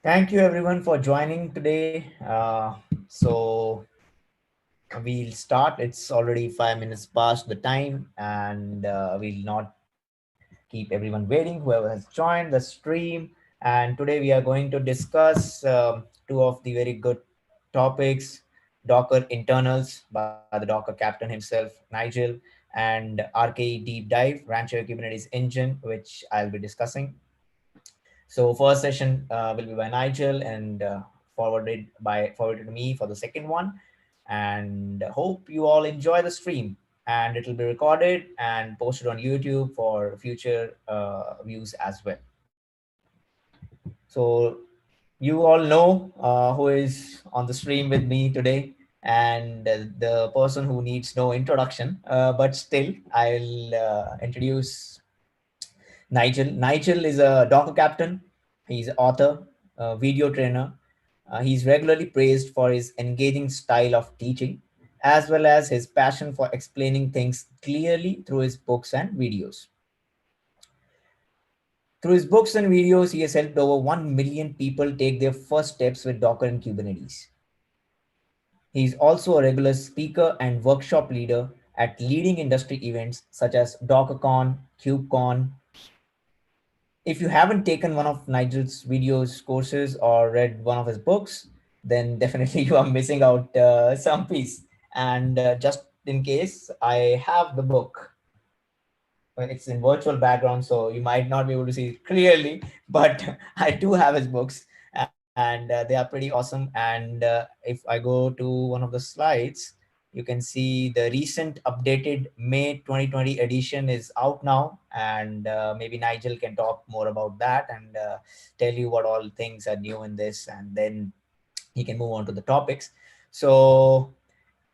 Thank you everyone for joining today. So we'll start. It's already 5 minutes past the time, and we'll not keep everyone waiting. Whoever has joined the stream, and today we are going to discuss two of the very good topics: Docker internals by the Docker captain himself, Nigel, and RKE deep dive, Rancher Kubernetes engine, which I'll be discussing. So first session will be by Nigel and forwarded to me for the second one. And hope you all enjoy the stream. And it'll be recorded and posted on YouTube for future views as well. So you all know who is on the stream with me today, and the person who needs no introduction. But still, I'll introduce Nigel. Nigel is a Docker captain. He's an author, a video trainer. He's regularly praised for his engaging style of teaching, as well as his passion for explaining things clearly through his books and videos. Through his books and videos, he has helped over 1 million people take their first steps with Docker and Kubernetes. He is also a regular speaker and workshop leader at leading industry events such as DockerCon, KubeCon. If you haven't taken one of Nigel's videos courses or read one of his books, then definitely you are missing out some piece. And just in case, I have the book. Well, it's in virtual background, so you might not be able to see it clearly, but I do have his books, and they are pretty awesome. And if I go to one of the slides, you can see the recent updated May 2020 edition is out now, and maybe Nigel can talk more about that and tell you what all things are new in this, and then he can move on to the topics. So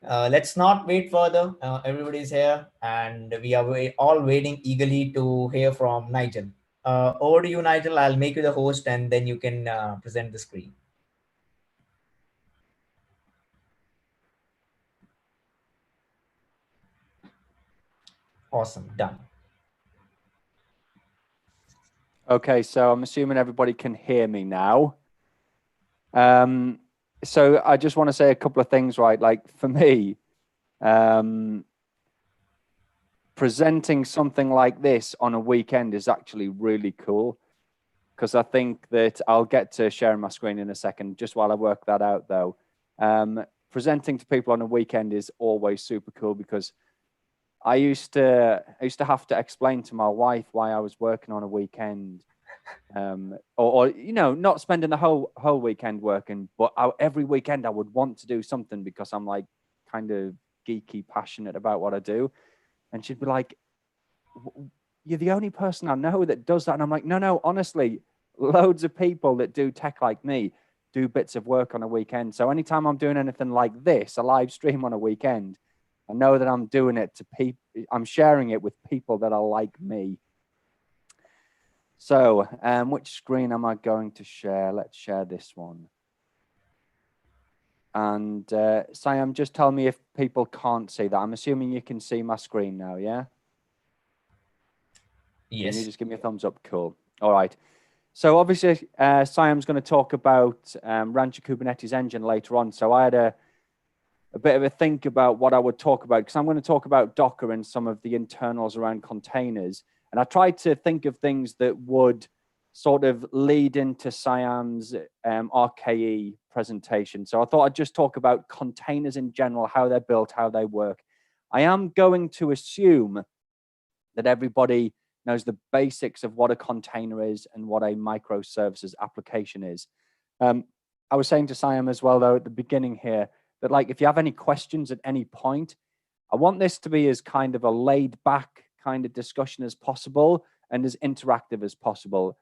let's not wait further. Everybody's here, and we are all waiting eagerly to hear from Nigel. Over to you, Nigel. I'll make you the host, and then you can present the screen. Awesome. Done. Okay, so I'm assuming everybody can hear me now. So I just want to say a couple of things, right? Like for me, presenting something like this on a weekend is actually really cool, because I think that I'll get to sharing my screen in a second, just while I work that out though. Presenting to people on a weekend is always super cool, because I used to have to explain to my wife why I was working on a weekend, or you know, not spending the whole weekend working, but every weekend I would want to do something because I'm like kind of geeky, passionate about what I do, and she'd be like, "You're the only person I know that does that," and I'm like, "No, honestly, loads of people that do tech like me do bits of work on a weekend. So anytime I'm doing anything like this, a live stream on a weekend, I know that I'm doing it to people. I'm sharing it with people that are like me." So, which screen am I going to share? Let's share this one. And Saiyam, just tell me if people can't see that. I'm assuming you can see my screen now, yeah? Yes. Can you just give me a thumbs up? Cool. All right. So obviously, Siam's going to talk about Rancher Kubernetes engine later on. So I had a bit of a think about what I would talk about, because I'm going to talk about Docker and some of the internals around containers. And I tried to think of things that would sort of lead into Siam's RKE presentation. So I thought I'd just talk about containers in general, how they're built, how they work. I am going to assume that everybody knows the basics of what a container is and what a microservices application is. I was saying to Siam as well, though, at the beginning here, that like if you have any questions at any point, I want this to be as kind of a laid back kind of discussion as possible and as interactive as possible.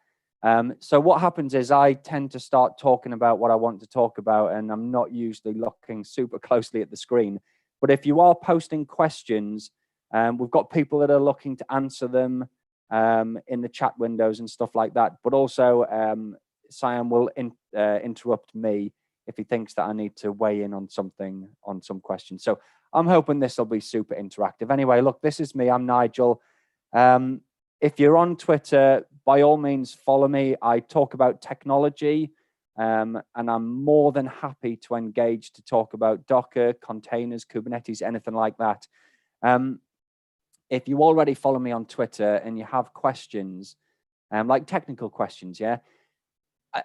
So what happens is I tend to start talking about what I want to talk about, and I'm not usually looking super closely at the screen. But if you are posting questions, we've got people that are looking to answer them in the chat windows and stuff like that. But also, Siam will interrupt me if he thinks that I need to weigh in on something, on some questions. So I'm hoping this will be super interactive. Anyway, look, this is me. I'm Nigel. If you're on Twitter, by all means, follow me. I talk about technology. and I'm more than happy to engage to talk about Docker, containers, Kubernetes, anything like that. If you already follow me on Twitter and you have questions, like technical questions, yeah,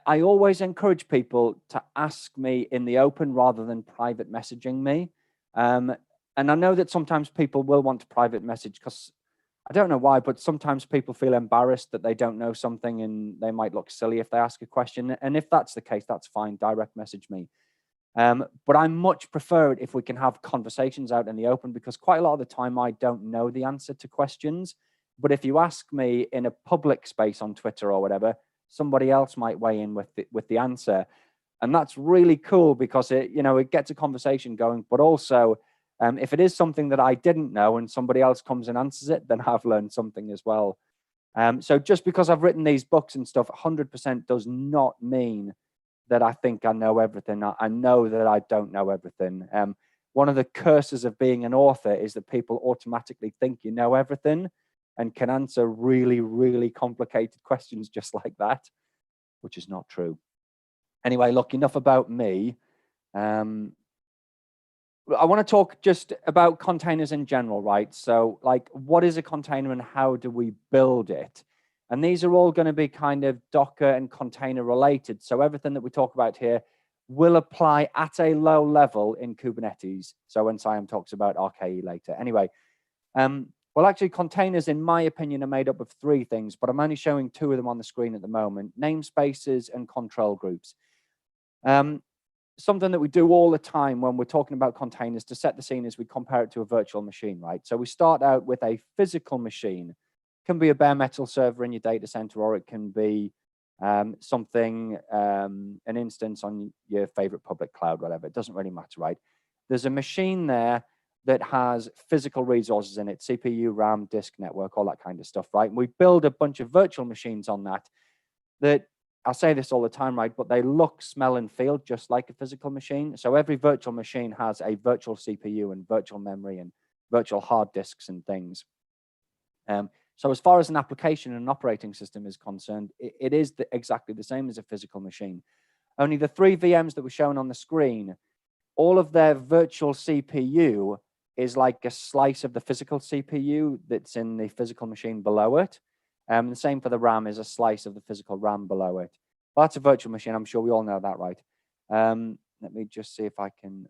I always encourage people to ask me in the open rather than private messaging me. And I know that sometimes people will want to private message because I don't know why, but sometimes people feel embarrassed that they don't know something and they might look silly if they ask a question. And if that's the case, that's fine. Direct message me. But I much prefer it if we can have conversations out in the open, because quite a lot of the time I don't know the answer to questions. But if you ask me in a public space on Twitter or whatever, somebody else might weigh in with the answer. And that's really cool because it, you know, it gets a conversation going, but also if it is something that I didn't know and somebody else comes and answers it, then I've learned something as well. So just because I've written these books and stuff, 100% does not mean that I think I know everything. I know that I don't know everything. One of the curses of being an author is that people automatically think you know everything and can answer really, really complicated questions just like that, which is not true. Anyway, look, enough about me. I want to talk just about containers in general, right? So like, what is a container and how do we build it? And these are all going to be kind of Docker and container related. So everything that we talk about here will apply at a low level in Kubernetes. So when Saiyam talks about RKE later. Anyway, well, actually, containers, in my opinion, are made up of three things, but I'm only showing two of them on the screen at the moment: namespaces and control groups. Something that we do all the time when we're talking about containers to set the scene is we compare it to a virtual machine, right? So we start out with a physical machine. It can be a bare metal server in your data center, or it can be something, an instance on your favorite public cloud, whatever. It doesn't really matter, right? There's a machine there that has physical resources in it: CPU, RAM, disk, network, all that kind of stuff, right? And we build a bunch of virtual machines on that I say this all the time, right? But they look, smell, and feel just like a physical machine. So every virtual machine has a virtual CPU and virtual memory and virtual hard disks and things. So as far as an application and an operating system is concerned, it is exactly the same as a physical machine. Only the three VMs that were shown on the screen, all of their virtual CPU is like a slice of the physical CPU that's in the physical machine below it. The same for the RAM, is a slice of the physical RAM below it. Well, that's a virtual machine. I'm sure we all know that, right? Let me just see if I can,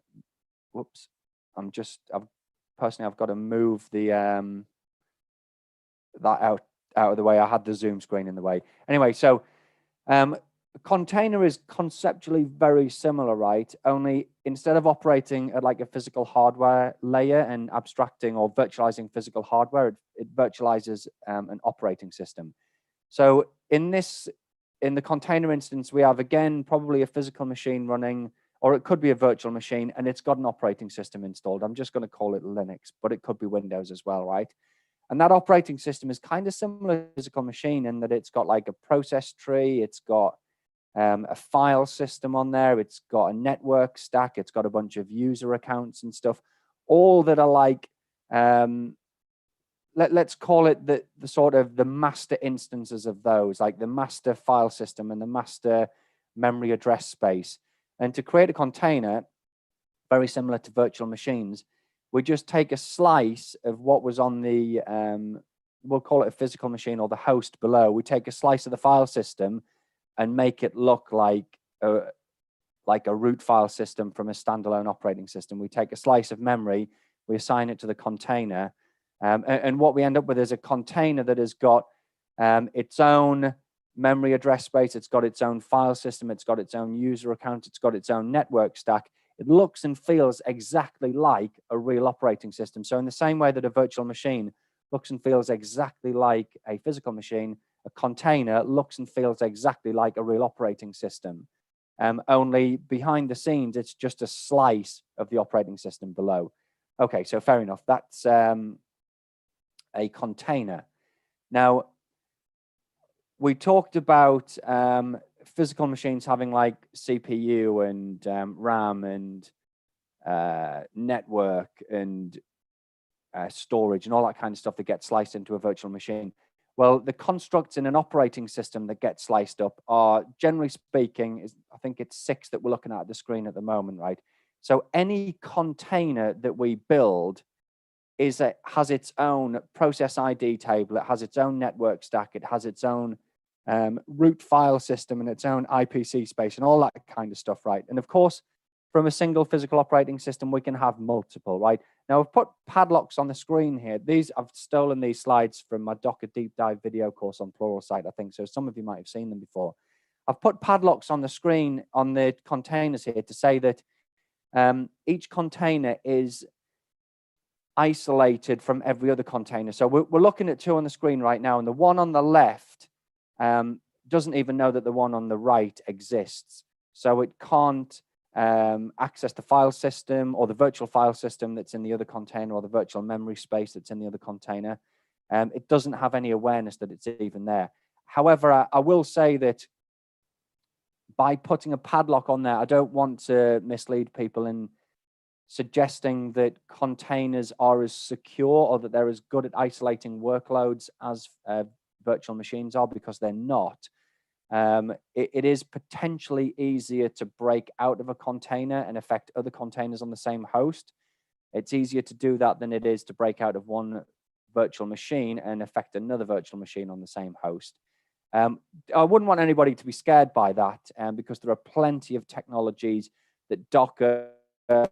whoops. I've got to move the, that out of the way. I had the Zoom screen in the way. Anyway, so a container is conceptually very similar, right? Only instead of operating at like a physical hardware layer and abstracting or virtualizing physical hardware, it virtualizes an operating system. So in the container instance, we have, again, probably a physical machine running, or it could be a virtual machine, and it's got an operating system installed. I'm just going to call it Linux, but it could be Windows as well, right? And that operating system is kind of similar to a physical machine in that it's got like a process tree, it's got a file system on there, it's got a network stack, it's got a bunch of user accounts and stuff, all that are like, let's call it the sort of the master instances of those, like the master file system and the master memory address space. And to create a container, very similar to virtual machines, we just take a slice of what was on the, we'll call it a physical machine or the host below. We take a slice of the file system and make it look like a root file system from a standalone operating system. We take a slice of memory, we assign it to the container, and what we end up with is a container that has got its own memory address space, it's got its own file system, it's got its own user account, it's got its own network stack. It looks and feels exactly like a real operating system. So in the same way that a virtual machine looks and feels exactly like a physical machine, a container looks and feels exactly like a real operating system. Only behind the scenes, it's just a slice of the operating system below. Okay, so fair enough. That's a container. Now, we talked about physical machines having like CPU and RAM and network and storage and all that kind of stuff that gets sliced into a virtual machine. Well, the constructs in an operating system that get sliced up are, generally speaking, I think it's 6 that we're looking at the screen at the moment, right? So any container that we build has its own process ID table, it has its own network stack, it has its own root file system and its own IPC space and all that kind of stuff, right? And of course, from a single physical operating system, we can have multiple, right? Now, I've put padlocks on the screen here. I've stolen these slides from my Docker deep dive video course on Pluralsight, I think. So some of you might have seen them before. I've put padlocks on the screen on the containers here to say that each container is isolated from every other container. So we're looking at 2 on the screen right now, and the one on the left doesn't even know that the one on the right exists. So it can't access the file system or the virtual file system that's in the other container or the virtual memory space that's in the other container. It doesn't have any awareness that it's even there. However, I will say that by putting a padlock on there, I don't want to mislead people in suggesting that containers are as secure or that they're as good at isolating workloads as virtual machines are, because they're not. It is potentially easier to break out of a container and affect other containers on the same host. It's easier to do that than it is to break out of one virtual machine and affect another virtual machine on the same host. I wouldn't want anybody to be scared by that, because there are plenty of technologies that Docker and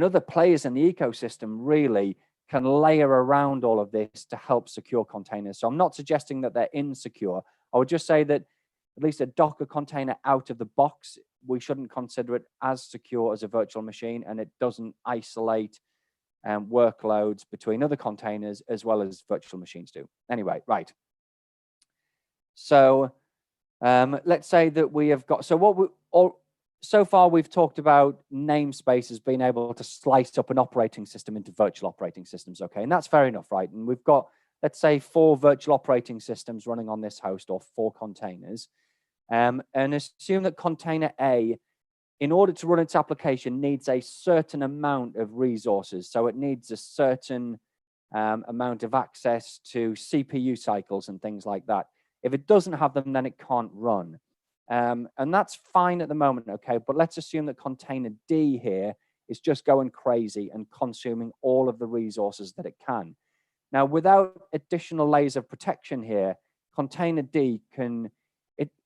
other players in the ecosystem really can layer around all of this to help secure containers. So I'm not suggesting that they're insecure. I would just say that at least a Docker container out of the box, we shouldn't consider it as secure as a virtual machine, and it doesn't isolate workloads between other containers as well as virtual machines do. Anyway, right. So let's say that we have got, so far we've talked about namespaces being able to slice up an operating system into virtual operating systems, okay? And that's fair enough, right? And we've got, let's say, 4 virtual operating systems running on this host, or 4 containers. And assume that container A, in order to run its application, needs a certain amount of resources. So it needs a certain amount of access to CPU cycles and things like that. If it doesn't have them, then it can't run. And that's fine at the moment, okay? But let's assume that container D here is just going crazy and consuming all of the resources that it can. Now, without additional layers of protection here, container D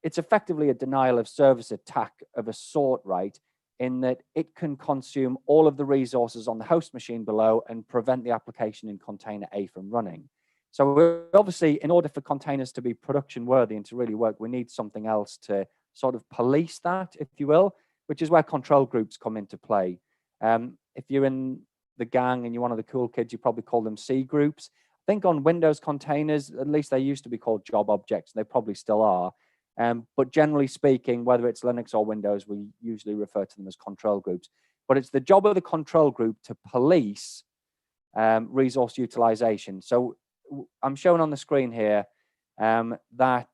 it's effectively a denial of service attack of a sort, right? In that it can consume all of the resources on the host machine below and prevent the application in container A from running. So obviously, in order for containers to be production worthy and to really work, we need something else to sort of police that, if you will, which is where control groups come into play. If you're in the gang and you're one of the cool kids, you probably call them C groups. I think on Windows containers, at least they used to be called job objects. They probably still are. But generally speaking, whether it's Linux or Windows, we usually refer to them as control groups. But it's the job of the control group to police resource utilization. So I'm showing on the screen here that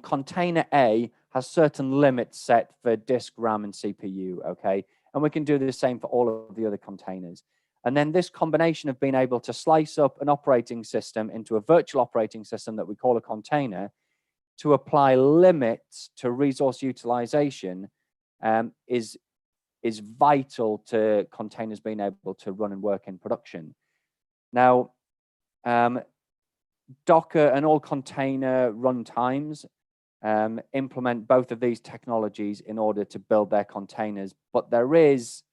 container A has certain limits set for disk, RAM, and CPU, okay? And we can do the same for all of the other containers. And then this combination of being able to slice up an operating system into a virtual operating system that we call a container to apply limits to resource utilization is vital to containers being able to run and work in production. Now, Docker and all container runtimes implement both of these technologies in order to build their containers, but there is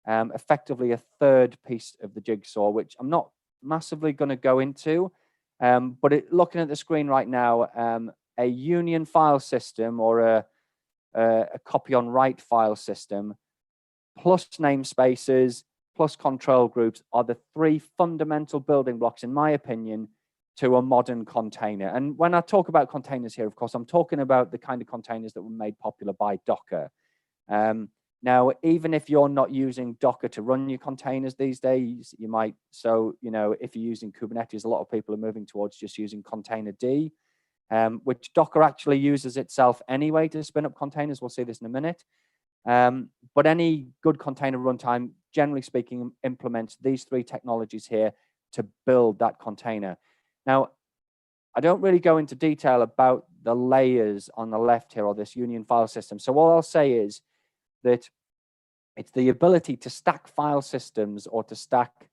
effectively a third piece of the jigsaw, which I'm not massively going to go into, but looking at the screen right now, a union file system or a copy on write file system plus namespaces plus control groups are the 3 fundamental building blocks, in my opinion, to a modern container. And when I talk about containers here, of course, I'm talking about the kind of containers that were made popular by Docker. Now, even if you're not using Docker to run your containers these days, you might. So, if you're using Kubernetes, a lot of people are moving towards just using container D, which Docker actually uses itself anyway to spin up containers. We'll see this in a minute. But any good container runtime, generally speaking, implements these 3 technologies here to build that container. Now, I don't really go into detail about the layers on the left here, or this union file system. So all I'll say is that it's the ability to stack file systems, or to stack,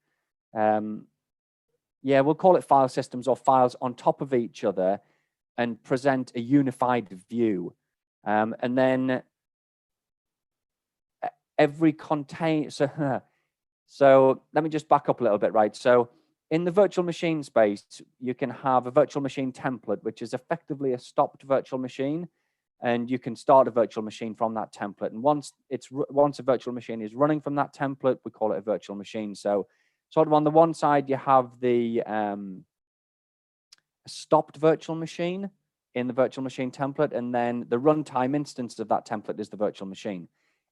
yeah, we'll call it file systems or files on top of each other and present a unified view. And then every container, so let me just back up a little bit, right? So in the virtual machine space, you can have a virtual machine template, which is effectively a stopped virtual machine, and you can start a virtual machine from that template. And once a virtual machine is running from that template, we call it a virtual machine. So sort of on the one side, you have the stopped virtual machine in the virtual machine template, and then the runtime instance of that template is the virtual machine.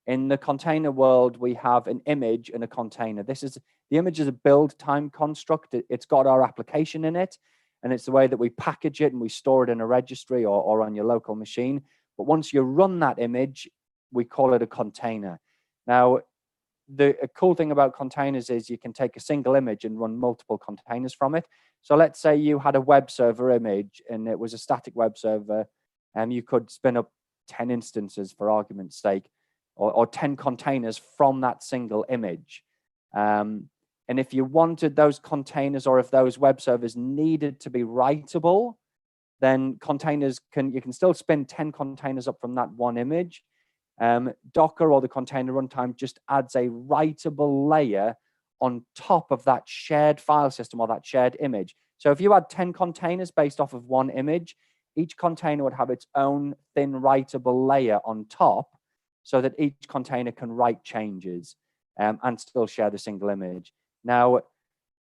In the container world, we have an image and a container. The image is a build time construct. It's got our application in it, and it's the way that we package it and we store it in a registry or on your local machine. But once you run that image, we call it a container. Now, the cool thing about containers is you can take a single image and run multiple containers from it. So let's say you had a web server image and it was a static web server, and you could spin up 10 instances, for argument's sake, or 10 containers from that single image. And if you wanted those containers, or if those web servers needed to be writable, then you can still spin 10 containers up from that one image. Docker, or the container runtime, just adds a writable layer on top of that shared file system or that shared image. So if you had 10 containers based off of one image, each container would have its own thin writable layer on top, so that each container can write changes and still share the single image. Now,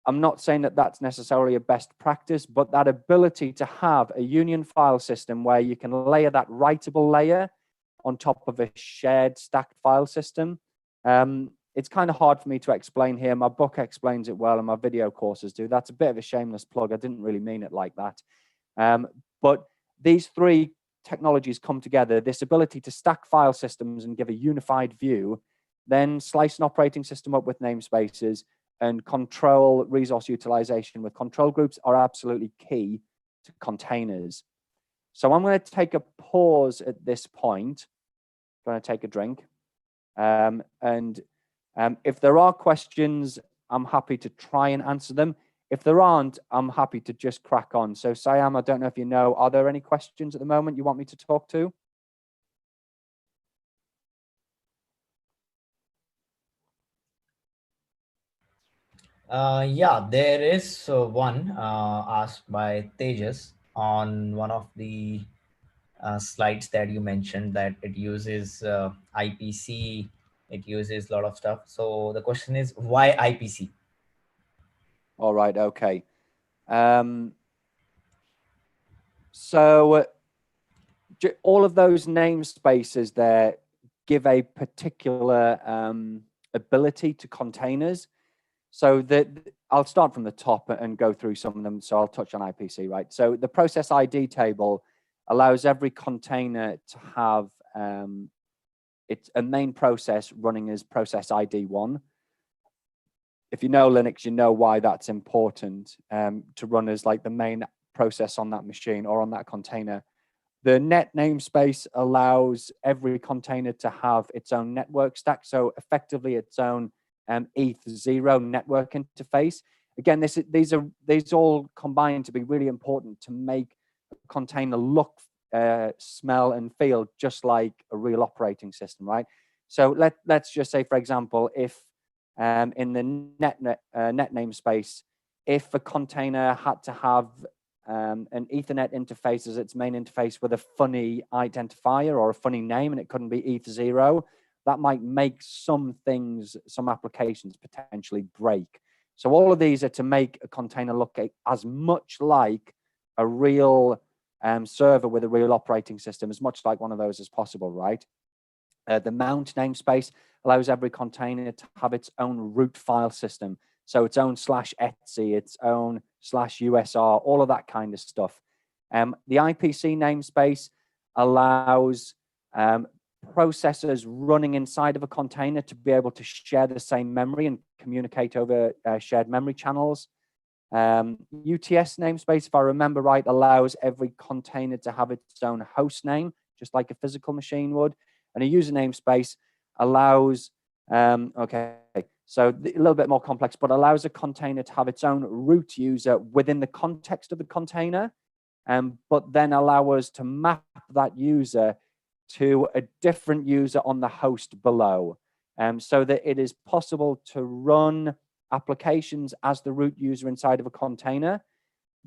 I'm not saying that that's necessarily a best practice, but that ability to have a union file system where you can layer that writable layer on top of a shared stacked file system, it's kind of hard for me to explain here. My book explains it well, and my video courses do. That's a bit of a shameless plug. I didn't really mean it like that. But these three technologies come together: this ability to stack file systems and give a unified view, then slice an operating system up with namespaces, and control resource utilization with control groups are absolutely key to containers. So I'm going to take a pause at this point. I'm going to take a drink. If there are questions, I'm happy to try and answer them. If there aren't, I'm happy to just crack on. So Saiyam, I don't know if you know, are there any questions at the moment you want me to talk to? Yeah, there is one asked by Tejas on one of the slides that you mentioned, that it uses IPC, it uses a lot of stuff. So the question is, why IPC? All right, okay. So all of those namespaces there give a particular ability to containers. So I'll start from the top and go through some of them. So I'll touch on IPC, right? So the process ID table allows every container to have it's a main process running as process ID 1. If you know Linux, you know why that's important to run as like the main process on that machine or on that container. The net namespace allows every container to have its own network stack, so effectively its own ETH0 network interface. Again, these all combine to be really important to make a container look, smell, and feel just like a real operating system, right? So let's just say, for example, if in the net namespace, if a container had to have an Ethernet interface as its main interface with a funny identifier or a funny name, and it couldn't be ETH0, that might make some things, some applications potentially break. So all of these are to make a container look as much like a real server with a real operating system, as much like one of those as possible, right? The mount namespace allows every container to have its own root file system. So its own /etc, its own /usr, all of that kind of stuff. The IPC namespace allows processors running inside of a container to be able to share the same memory and communicate over shared memory channels. UTS namespace, if I remember right, allows every container to have its own host name, just like a physical machine would. And a user namespace allows, okay, so a little bit more complex, but allows a container to have its own root user within the context of the container, but then allow us to map that user to a different user on the host below, so that it is possible to run applications as the root user inside of a container.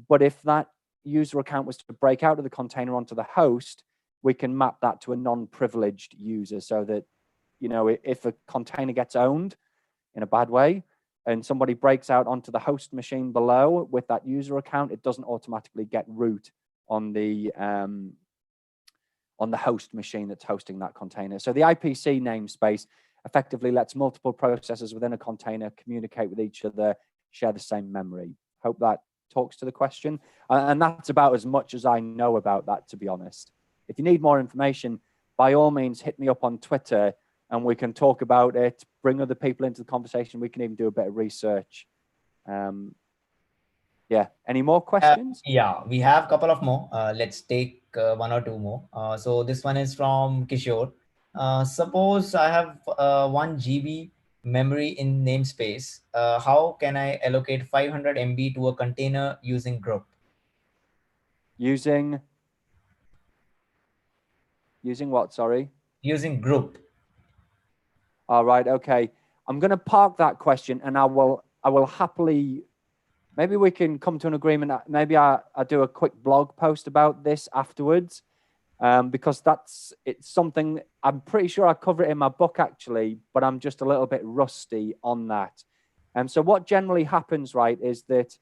But if that user account was to break out of the container onto the host, we can map that to a non-privileged user, so that, you know, if a container gets owned in a bad way and somebody breaks out onto the host machine below with that user account, it doesn't automatically get root on the host machine that's hosting that container. So the IPC namespace effectively lets multiple processes within a container communicate with each other, share the same memory. Hope that talks to the question. And that's about as much as I know about that, to be honest. If you need more information, by all means, hit me up on Twitter and we can talk about it, bring other people into the conversation. We can even do a bit of research. Yeah, any more questions? Yeah, we have a couple of more. Let's take one or two more. So this one is from Kishore. Suppose I have 1 GB memory in namespace. How can I allocate 500 MB to a container using group? Using what, sorry? Using group. All right, okay. I'm going to park that question, and I will happily, maybe we can come to an agreement. Maybe I do a quick blog post about this afterwards, because it's something, I'm pretty sure I cover it in my book actually, but I'm just a little bit rusty on that. So what generally happens, right, is that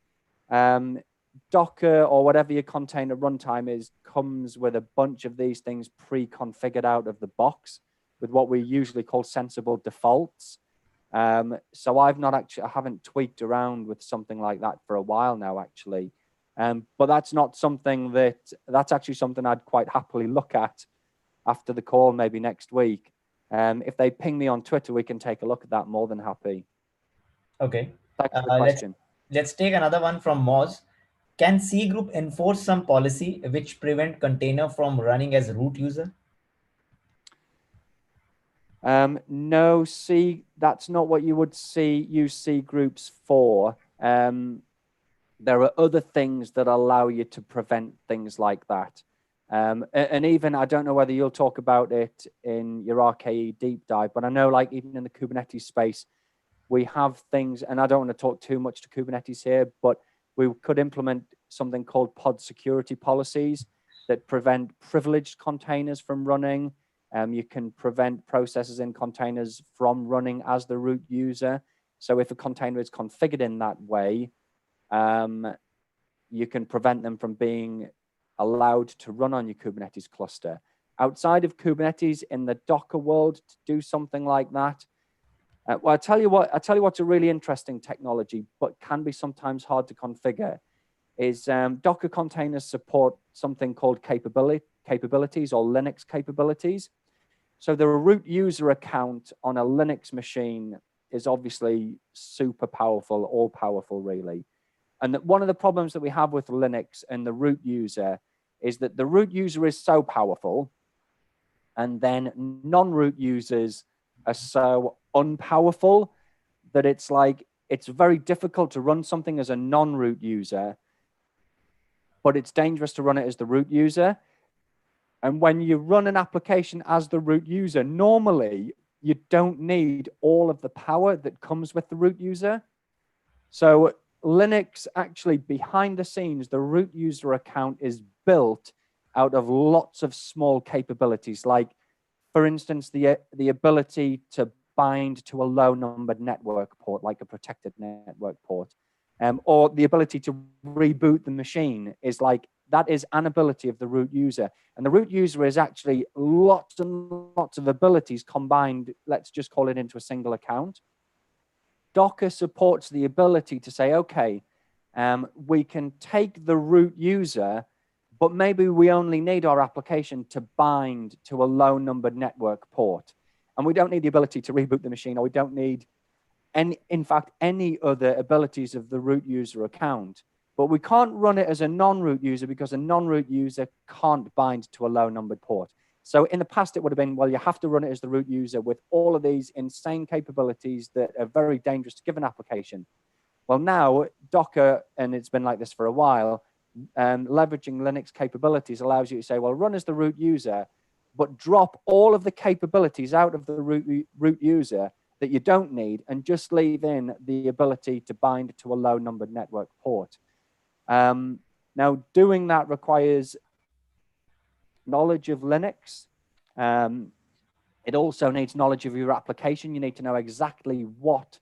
Docker or whatever your container runtime is comes with a bunch of these things pre-configured out of the box with what we usually call sensible defaults. So I haven't tweaked around with something like that for a while now, actually. But that's actually something I'd quite happily look at after the call, maybe next week. If they ping me on Twitter, we can take a look at that. More than happy. Okay. Thanks for the question. Let's take another one from Moz. Can C group enforce some policy which prevent container from running as root user? No, that's not what you would use C groups for. There are other things that allow you to prevent things like that. And even, I don't know whether you'll talk about it in your RKE deep dive, but I know, like, even in the Kubernetes space, we have things, and I don't want to talk too much to Kubernetes here, but we could implement something called pod security policies that prevent privileged containers from running. You can prevent processes in containers from running as the root user. So if a container is configured in that way, you can prevent them from being allowed to run on your Kubernetes cluster. Outside of Kubernetes, in the Docker world, to do something like that, well, I tell you what's a really interesting technology, but can be sometimes hard to configure, is Docker containers support something called capabilities or Linux capabilities. So the root user account on a Linux machine is obviously super powerful, all powerful really. And one of the problems that we have with Linux and the root user is that the root user is so powerful, and then non-root users are so unpowerful that it's very difficult to run something as a non-root user, but it's dangerous to run it as the root user. And when you run an application as the root user, normally you don't need all of the power that comes with the root user. So Linux, actually, behind the scenes, the root user account is built out of lots of small capabilities, like, for instance, the ability to bind to a low-numbered network port, like a protected network port, or the ability to reboot the machine that is an ability of the root user. And the root user is actually lots and lots of abilities combined, let's just call it, into a single account. Docker supports the ability to say, okay, we can take the root user, but maybe we only need our application to bind to a low-numbered network port. And we don't need the ability to reboot the machine, or we don't need and in fact, any other abilities of the root user account. But we can't run it as a non-root user because a non-root user can't bind to a low numbered port. So in the past, it would have been, well, you have to run it as the root user with all of these insane capabilities that are very dangerous to give an application. Well, now Docker, and it's been like this for a while, leveraging Linux capabilities allows you to say, well, run as the root user, but drop all of the capabilities out of the root user that you don't need and just leave in the ability to bind to a low numbered network port. Now, doing that requires knowledge of Linux. It also needs knowledge of your application. You need to know exactly what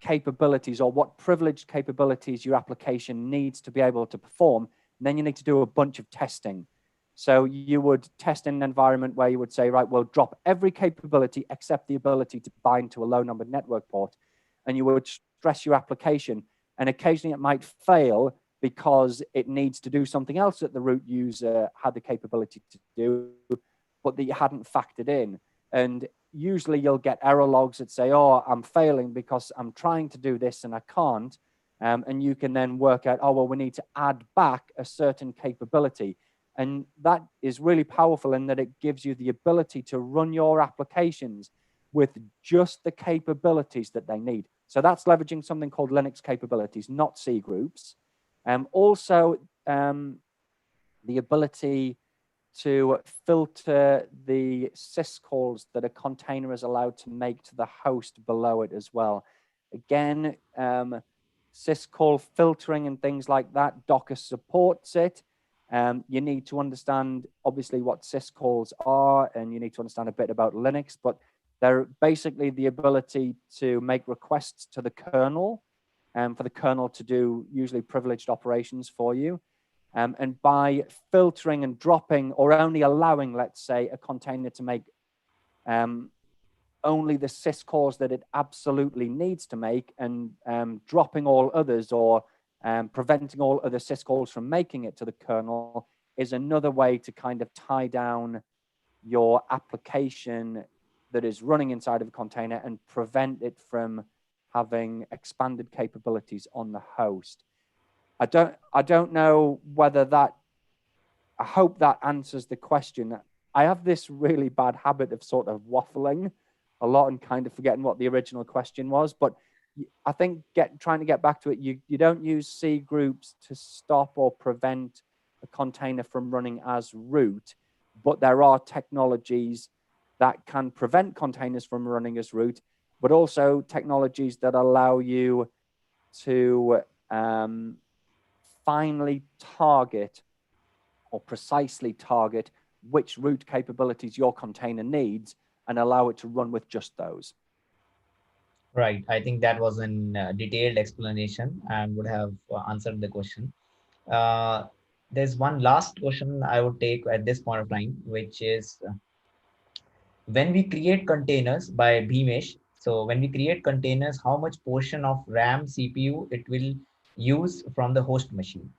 capabilities or what privileged capabilities your application needs to be able to perform. And then you need to do a bunch of testing. So you would test in an environment where you would say, right, we'll drop every capability except the ability to bind to a low numbered network port. And you would stress your application. And occasionally it might fail because it needs to do something else that the root user had the capability to do, but that you hadn't factored in. And usually you'll get error logs that say, oh, I'm failing because I'm trying to do this and I can't. And you can then work out, oh, well, we need to add back a certain capability. And that is really powerful in that it gives you the ability to run your applications with just the capabilities that they need. So that's leveraging something called Linux capabilities, not C groups. Also, the ability to filter the syscalls that a container is allowed to make to the host below it as well. Again, syscall filtering and things like that, Docker supports it. You need to understand, obviously, what syscalls are, and you need to understand a bit about Linux, but they're basically the ability to make requests to the kernel, for the kernel to do usually privileged operations for you. And by filtering and dropping or only allowing, let's say, a container to make only the syscalls that it absolutely needs to make and dropping all others or preventing all other syscalls from making it to the kernel is another way to kind of tie down your application that is running inside of a container and prevent it from having expanded capabilities on the host. I don't know whether that, I hope that answers the question. I have this really bad habit of sort of waffling a lot and kind of forgetting what the original question was, but I think trying to get back to it, you don't use C groups to stop or prevent a container from running as root, but there are technologies that can prevent containers from running as root, but also technologies that allow you to finally target or precisely target which root capabilities your container needs and allow it to run with just those. Right. I think that was a detailed explanation and would have answered the question. There's one last question I would take at this point of time, which is when we create containers by Bhimesh. So when we create containers, how much portion of RAM, CPU it will use from the host machine?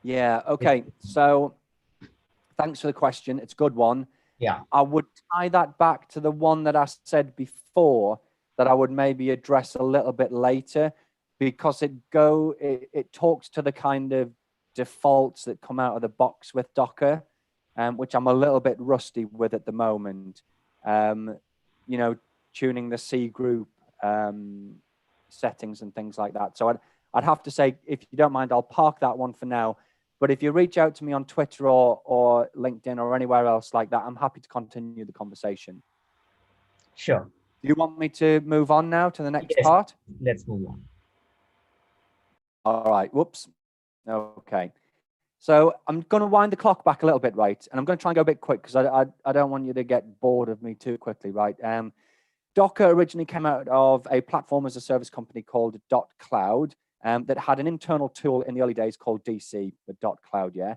Yeah. Okay. So thanks for the question. It's a good one. Yeah. I would tie that back to the one that I said before that I would maybe address a little bit later, because it talks to the kind of defaults that come out of the box with Docker, which I'm a little bit rusty with at the moment. You know, tuning the C group settings and things like that. So I'd have to say, if you don't mind, I'll park that one for now. But if you reach out to me on Twitter or LinkedIn or anywhere else like that, I'm happy to continue the conversation. Sure. Do you want me to move on now to the next Yes, part? let's move on. All right. Whoops. Okay. So I'm going to wind the clock back a little bit, right? And I'm going to try and go a bit quick because I don't want you to get bored of me too quickly, right? Docker originally came out of a platform as a service company called .cloud that had an internal tool in the early days called DC, the .cloud, yeah?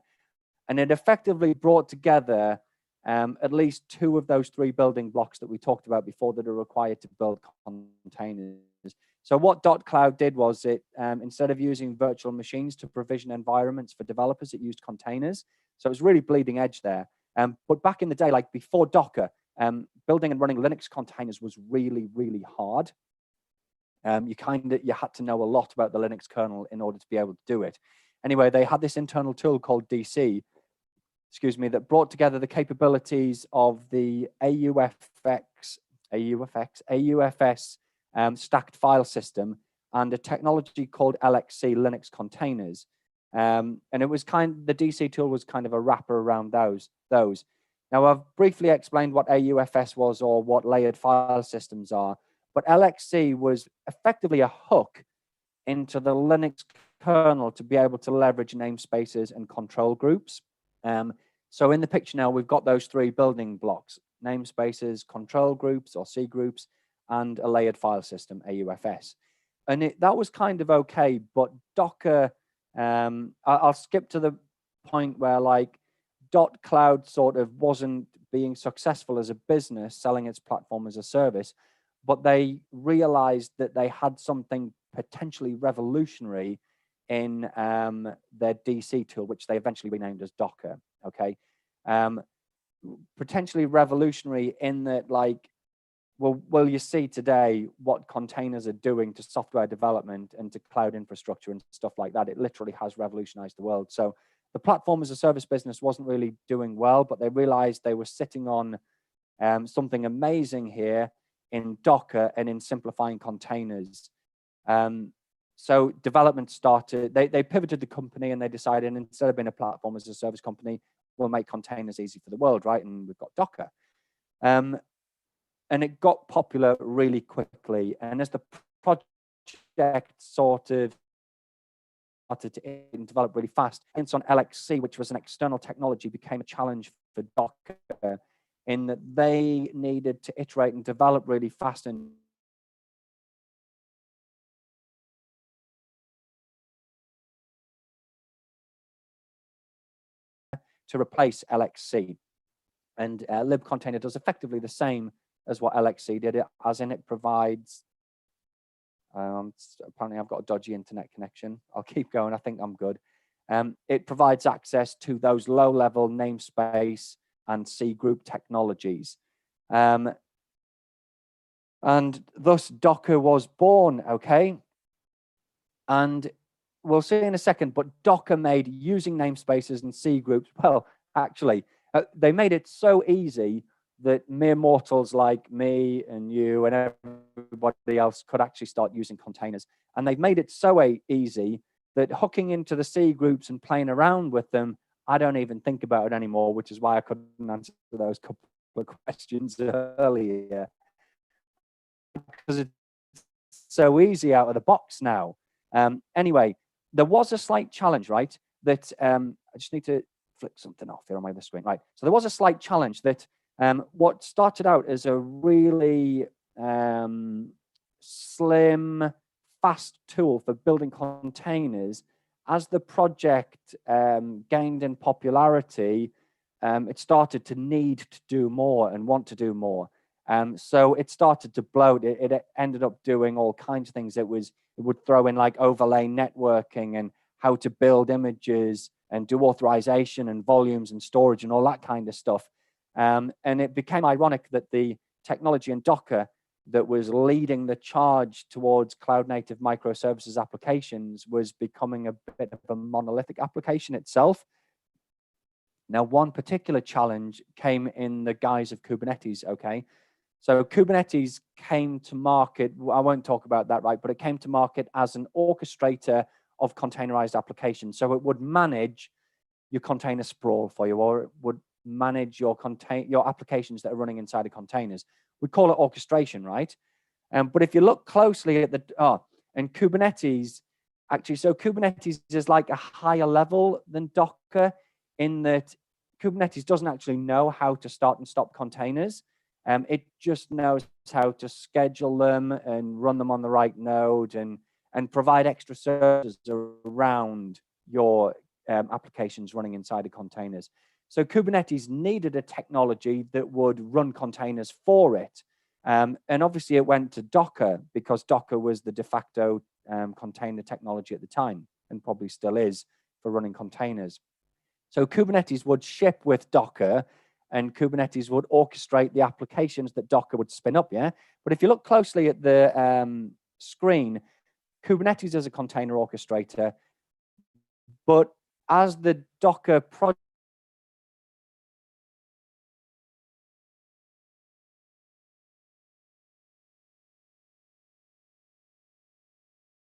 And it effectively brought together at least two of those three building blocks that we talked about before that are required to build containers. So what .cloud did was it, instead of using virtual machines to provision environments for developers, it used containers. So it was really bleeding edge there. But back in the day, like before Docker, building and running Linux containers was really, really hard. You had to know a lot about the Linux kernel in order to be able to do it. Anyway, they had this internal tool called DC, that brought together the capabilities of the AUFS stacked file system and a technology called LXC, Linux containers. And it was the DC tool was kind of a wrapper around those. Now, I've briefly explained what AUFS was or what layered file systems are, but LXC was effectively a hook into the Linux kernel to be able to leverage namespaces and control groups. So in the picture now, we've got those three building blocks: namespaces, control groups or C groups, and a layered file system, AUFS. And that was kind of okay, but Docker, I'll skip to the point where like .cloud sort of wasn't being successful as a business, selling its platform as a service, but they realized that they had something potentially revolutionary in their DC tool, which they eventually renamed as Docker. Okay, potentially revolutionary in that, like, well, you see today what containers are doing to software development and to cloud infrastructure and stuff like that. It literally has revolutionized the world. So the platform as a service business wasn't really doing well, but they realized they were sitting on something amazing here in Docker and in simplifying containers. So development started, they pivoted the company and they decided, instead of being a platform as a service company, we'll make containers easy for the world, right? And we've got Docker. And it got popular really quickly. And as the project sort of started to develop really fast, and on LXC, which was an external technology, became a challenge for Docker in that they needed to iterate and develop really fast and to replace LXC. And libcontainer does effectively the same as what LXC did, as in it provides, apparently I've got a dodgy internet connection. I'll keep going, I think I'm good. It provides access to those low-level namespace and C group technologies. And thus Docker was born, okay? And we'll see in a second, but Docker made using namespaces and C groups, well, actually, they made it so easy that mere mortals like me and you and everybody else could actually start using containers. And they've made it so easy that hooking into the C groups and playing around with them, I don't even think about it anymore, which is why I couldn't answer those couple of questions earlier. Because it's so easy out of the box now. Anyway, there was a slight challenge, right? That I just need to flick something off here on my other screen, right? So there was a slight challenge that what started out as a really slim, fast tool for building containers, as the project gained in popularity, it started to need to do more and want to do more. So it started to bloat. It ended up doing all kinds of things. It would throw in like overlay networking and how to build images and do authorization and volumes and storage and all that kind of stuff. And it became ironic that the technology in Docker that was leading the charge towards cloud native microservices applications was becoming a bit of a monolithic application itself. Now, one particular challenge came in the guise of Kubernetes, okay? So Kubernetes came to market, I won't talk about that, right? But it came to market as an orchestrator of containerized applications. So it would manage your container sprawl for you, or it would manage your applications that are running inside of containers. We call it orchestration, right? But if you look closely at and Kubernetes, actually, so Kubernetes is like a higher level than Docker in that Kubernetes doesn't actually know how to start and stop containers. It just knows how to schedule them and run them on the right node and provide extra services around your applications running inside of containers. So Kubernetes needed a technology that would run containers for it. And obviously it went to Docker because Docker was the de facto container technology at the time and probably still is for running containers. So Kubernetes would ship with Docker and Kubernetes would orchestrate the applications that Docker would spin up, yeah? But if you look closely at the screen, Kubernetes is a container orchestrator, but as the Docker project,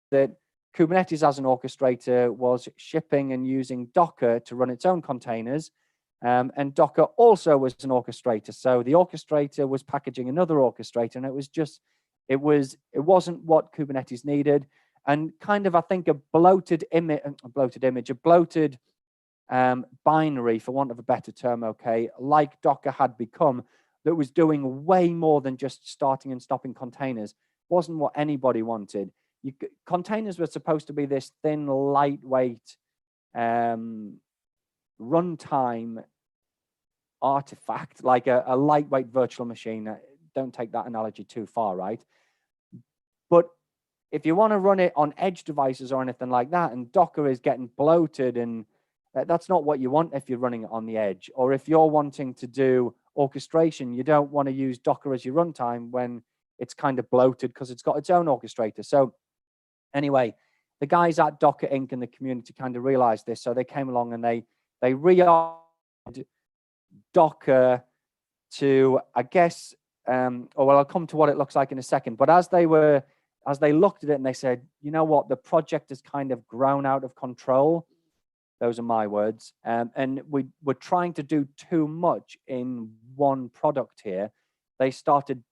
that Kubernetes as an orchestrator was shipping and using Docker to run its own containers. And Docker also was an orchestrator. So the orchestrator was packaging another orchestrator, and it wasn't what Kubernetes needed. And kind of, I think, a bloated binary, for want of a better term, okay, like Docker had become, that was doing way more than just starting and stopping containers, wasn't what anybody wanted. Containers were supposed to be this thin, lightweight runtime artifact, like a lightweight virtual machine. Don't take that analogy too far, right? But if you want to run it on edge devices or anything like that, and Docker is getting bloated, and that's not what you want if you're running it on the edge. Or if you're wanting to do orchestration, you don't want to use Docker as your runtime when it's kind of bloated because it's got its own orchestrator. So anyway, the guys at Docker Inc. and the community kind of realized this. So they came along and they rearchitected Docker to, I guess, I'll come to what it looks like in a second. But as they looked at it and they said, you know what, the project has kind of grown out of control. Those are my words. And we were trying to do too much in one product here. They started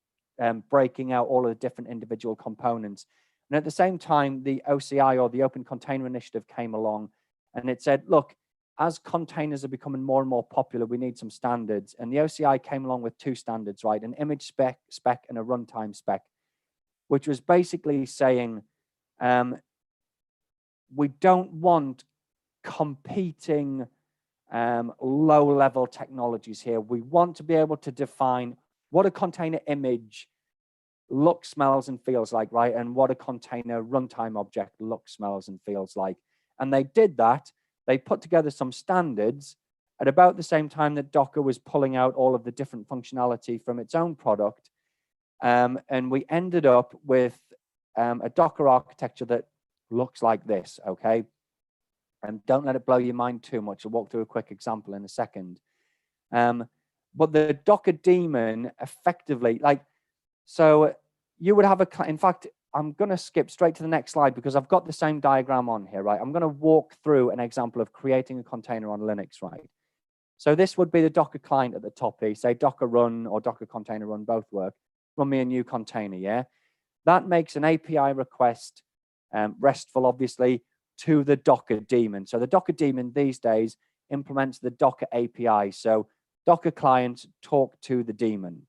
breaking out all of the different individual components. And at the same time, the OCI, or the Open Container Initiative, came along and it said, look, as containers are becoming more and more popular, we need some standards. And the OCI came along with two standards, right? An image spec and a runtime spec, which was basically saying we don't want competing low-level technologies here. We want to be able to define what a container image looks, smells, and feels like, right? And what a container runtime object looks, smells, and feels like. And they did that. They put together some standards at about the same time that Docker was pulling out all of the different functionality from its own product. And we ended up with a Docker architecture that looks like this, okay? And don't let it blow your mind too much. I'll walk through a quick example in a second. But the Docker daemon effectively, so you would have in fact, I'm going to skip straight to the next slide because I've got the same diagram on here, right? I'm going to walk through an example of creating a container on Linux, right? So this would be the Docker client at the top here. Say Docker run or Docker container run, both work. Run me a new container, yeah? That makes an API request, RESTful, obviously, to the Docker daemon. So the Docker daemon these days implements the Docker API. So Docker clients talk to the daemon.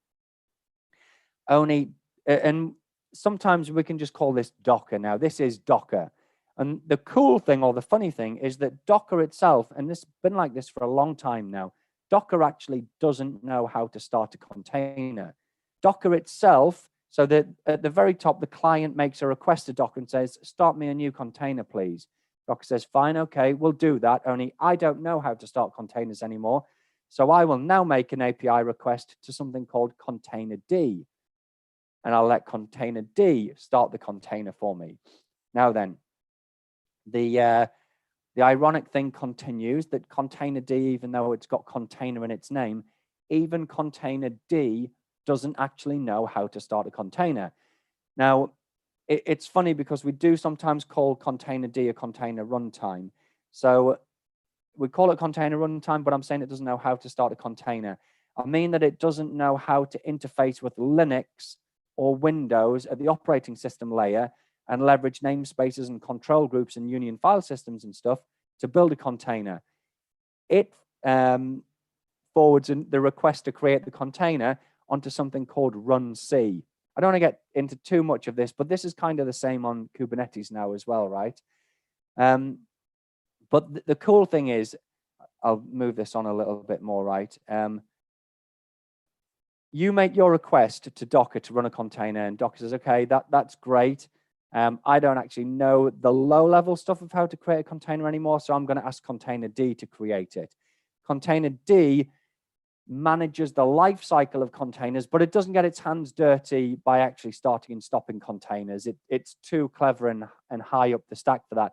And sometimes we can just call this Docker. Now, this is Docker. And the cool thing, or the funny thing, is that Docker itself, and this has been like this for a long time now, Docker actually doesn't know how to start a container. Docker itself, so that at the very top, the client makes a request to Docker and says, start me a new container, please. Docker says, fine, okay, we'll do that. Only I don't know how to start containers anymore. So I will now make an API request to something called containerd. And I'll let containerd start the container for me. Now then, the ironic thing continues that containerd, even though it's got container in its name, even containerd doesn't actually know how to start a container. Now, it's funny because we do sometimes call containerd a container runtime. So we call it container runtime, but I'm saying it doesn't know how to start a container. I mean that it doesn't know how to interface with Linux or Windows at the operating system layer and leverage namespaces and control groups and union file systems and stuff to build a container. It forwards the request to create the container onto something called runc. I don't want to get into too much of this, but this is kind of the same on Kubernetes now as well, right? But the cool thing is, I'll move this on a little bit more, right? You make your request to Docker to run a container, and Docker says, okay, that's great. I don't actually know the low-level stuff of how to create a container anymore, so I'm going to ask containerd to create it. Containerd manages the life cycle of containers, but it doesn't get its hands dirty by actually starting and stopping containers. It's too clever and high up the stack for that.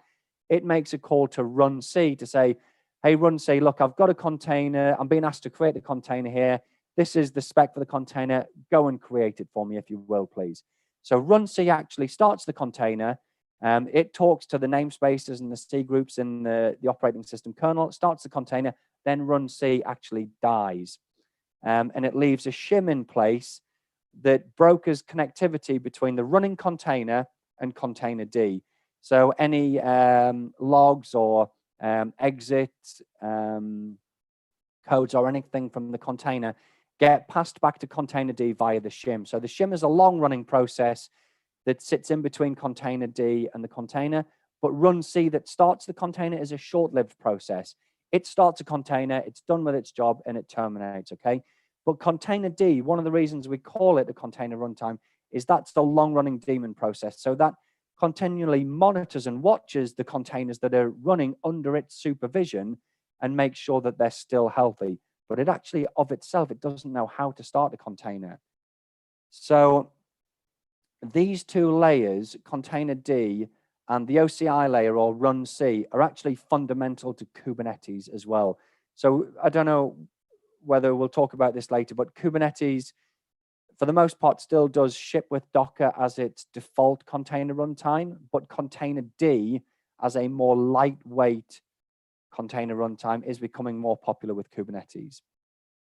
It makes a call to run C to say, hey, run C, look, I've got a container. I'm being asked to create a container here. This is the spec for the container. Go and create it for me, if you will, please. So run C actually starts the container. It talks to the namespaces and the C groups in the operating system kernel. It starts the container, then run C actually dies. And it leaves a shim in place that brokers connectivity between the running container and container D. So any logs or exit codes or anything from the container get passed back to container D via the shim. So the shim is a long running process that sits in between container D and the container, but run C that starts the container is a short-lived process. It starts a container, it's done with its job, and it terminates, okay? But container D, one of the reasons we call it a container runtime is that's the long-running daemon process. So that continually monitors and watches the containers that are running under its supervision and makes sure that they're still healthy. But it actually, of itself, it doesn't know how to start a container. So these two layers, container D and the OCI layer or run C, are actually fundamental to Kubernetes as well. So I don't know whether we'll talk about this later, but Kubernetes, for the most part, still does ship with Docker as its default container runtime, but container D as a more lightweight container runtime is becoming more popular with Kubernetes.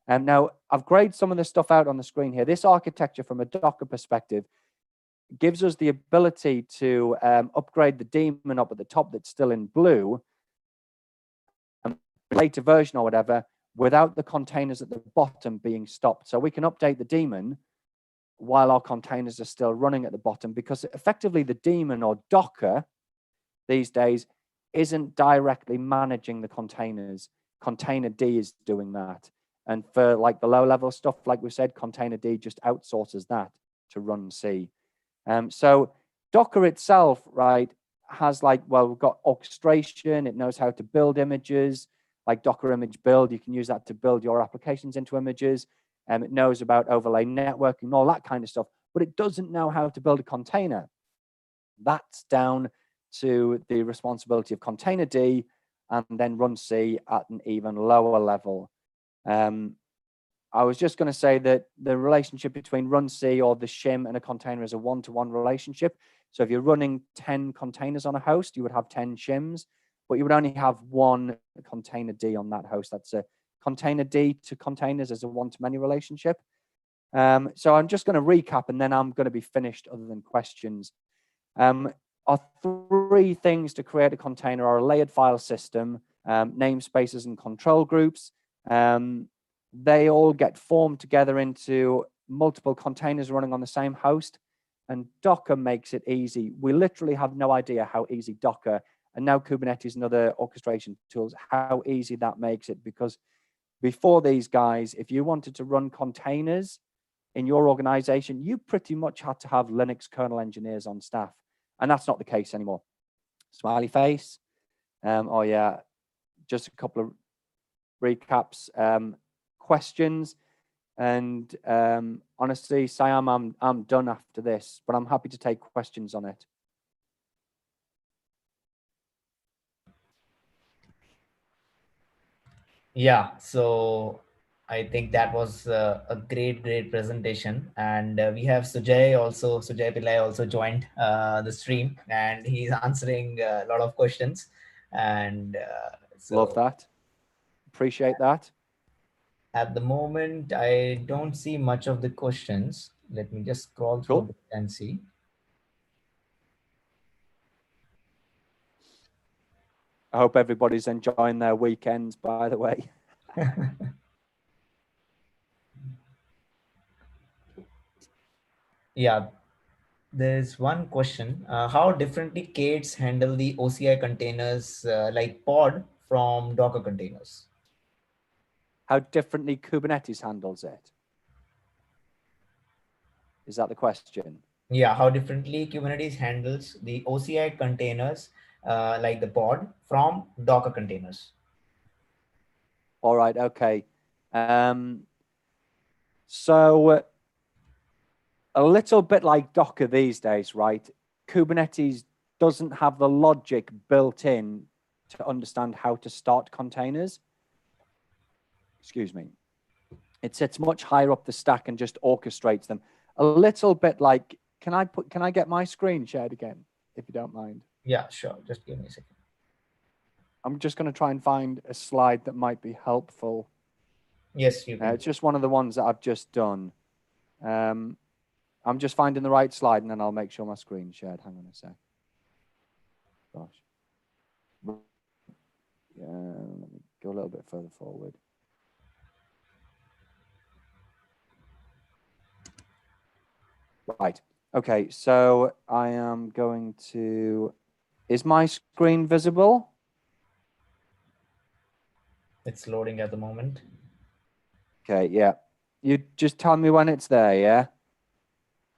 And now I've grayed some of this stuff out on the screen here. This architecture from a Docker perspective gives us the ability to upgrade the daemon up at the top that's still in blue, and later version or whatever, without the containers at the bottom being stopped. So we can update the daemon while our containers are still running at the bottom, because effectively the daemon or Docker these days isn't directly managing the containers. Container D is doing that. And for like the low level stuff, like we said, container D just outsources that to run C. So Docker itself, right, has like, well, we've got orchestration. It knows how to build images, like Docker image build. You can use that to build your applications into images. It knows about overlay networking, all that kind of stuff, but it doesn't know how to build a container. That's down to the responsibility of container D and then run C at an even lower level. I was just going to say that the relationship between run C or the shim and a container is a one-to-one relationship. So if you're running 10 containers on a host, you would have 10 shims, but you would only have one container D on that host. That's a container D to containers as a one-to-many relationship. So I'm just going to recap and then I'm going to be finished other than questions. Our three things to create a container are a layered file system, namespaces and control groups. They all get formed together into multiple containers running on the same host, and Docker makes it easy. We literally have no idea how easy Docker and now Kubernetes and other orchestration tools, how easy that makes it, because before these guys, if you wanted to run containers in your organization, you pretty much had to have Linux kernel engineers on staff, and that's not the case anymore. Smiley face. Oh yeah, just a couple of recaps. Questions, and honestly, Saiyam, I'm done after this, but I'm happy to take questions on it. Yeah, so I think that was a great presentation, and we have Sujay Pillai also joined the stream, and he's answering a lot of questions, and Love that. Appreciate that. At the moment, I don't see much of the questions. Let me just scroll through a bit and see. I hope everybody's enjoying their weekends, by the way. Yeah, there's one question. How differently K8s handle the OCI containers like pod from Docker containers? How differently Kubernetes handles it? Is that the question? Yeah, how differently Kubernetes handles the OCI containers like the pod from Docker containers? All right, okay. So a little bit like Docker these days, right? Kubernetes doesn't have the logic built in to understand how to start containers. Excuse me. It sits much higher up the stack and just orchestrates them. A little bit like, can I get my screen shared again, if you don't mind? Yeah, sure. Just give me a second. I'm just going to try and find a slide that might be helpful. Yes, you can. It's just one of the ones that I've just done. I'm just finding the right slide and then I'll make sure my screen's shared. Hang on a sec. Gosh. Yeah, let me go a little bit further forward. Right. Okay, so I am going to... Is my screen visible? It's loading at the moment. Okay, yeah. You just tell me when it's there, yeah?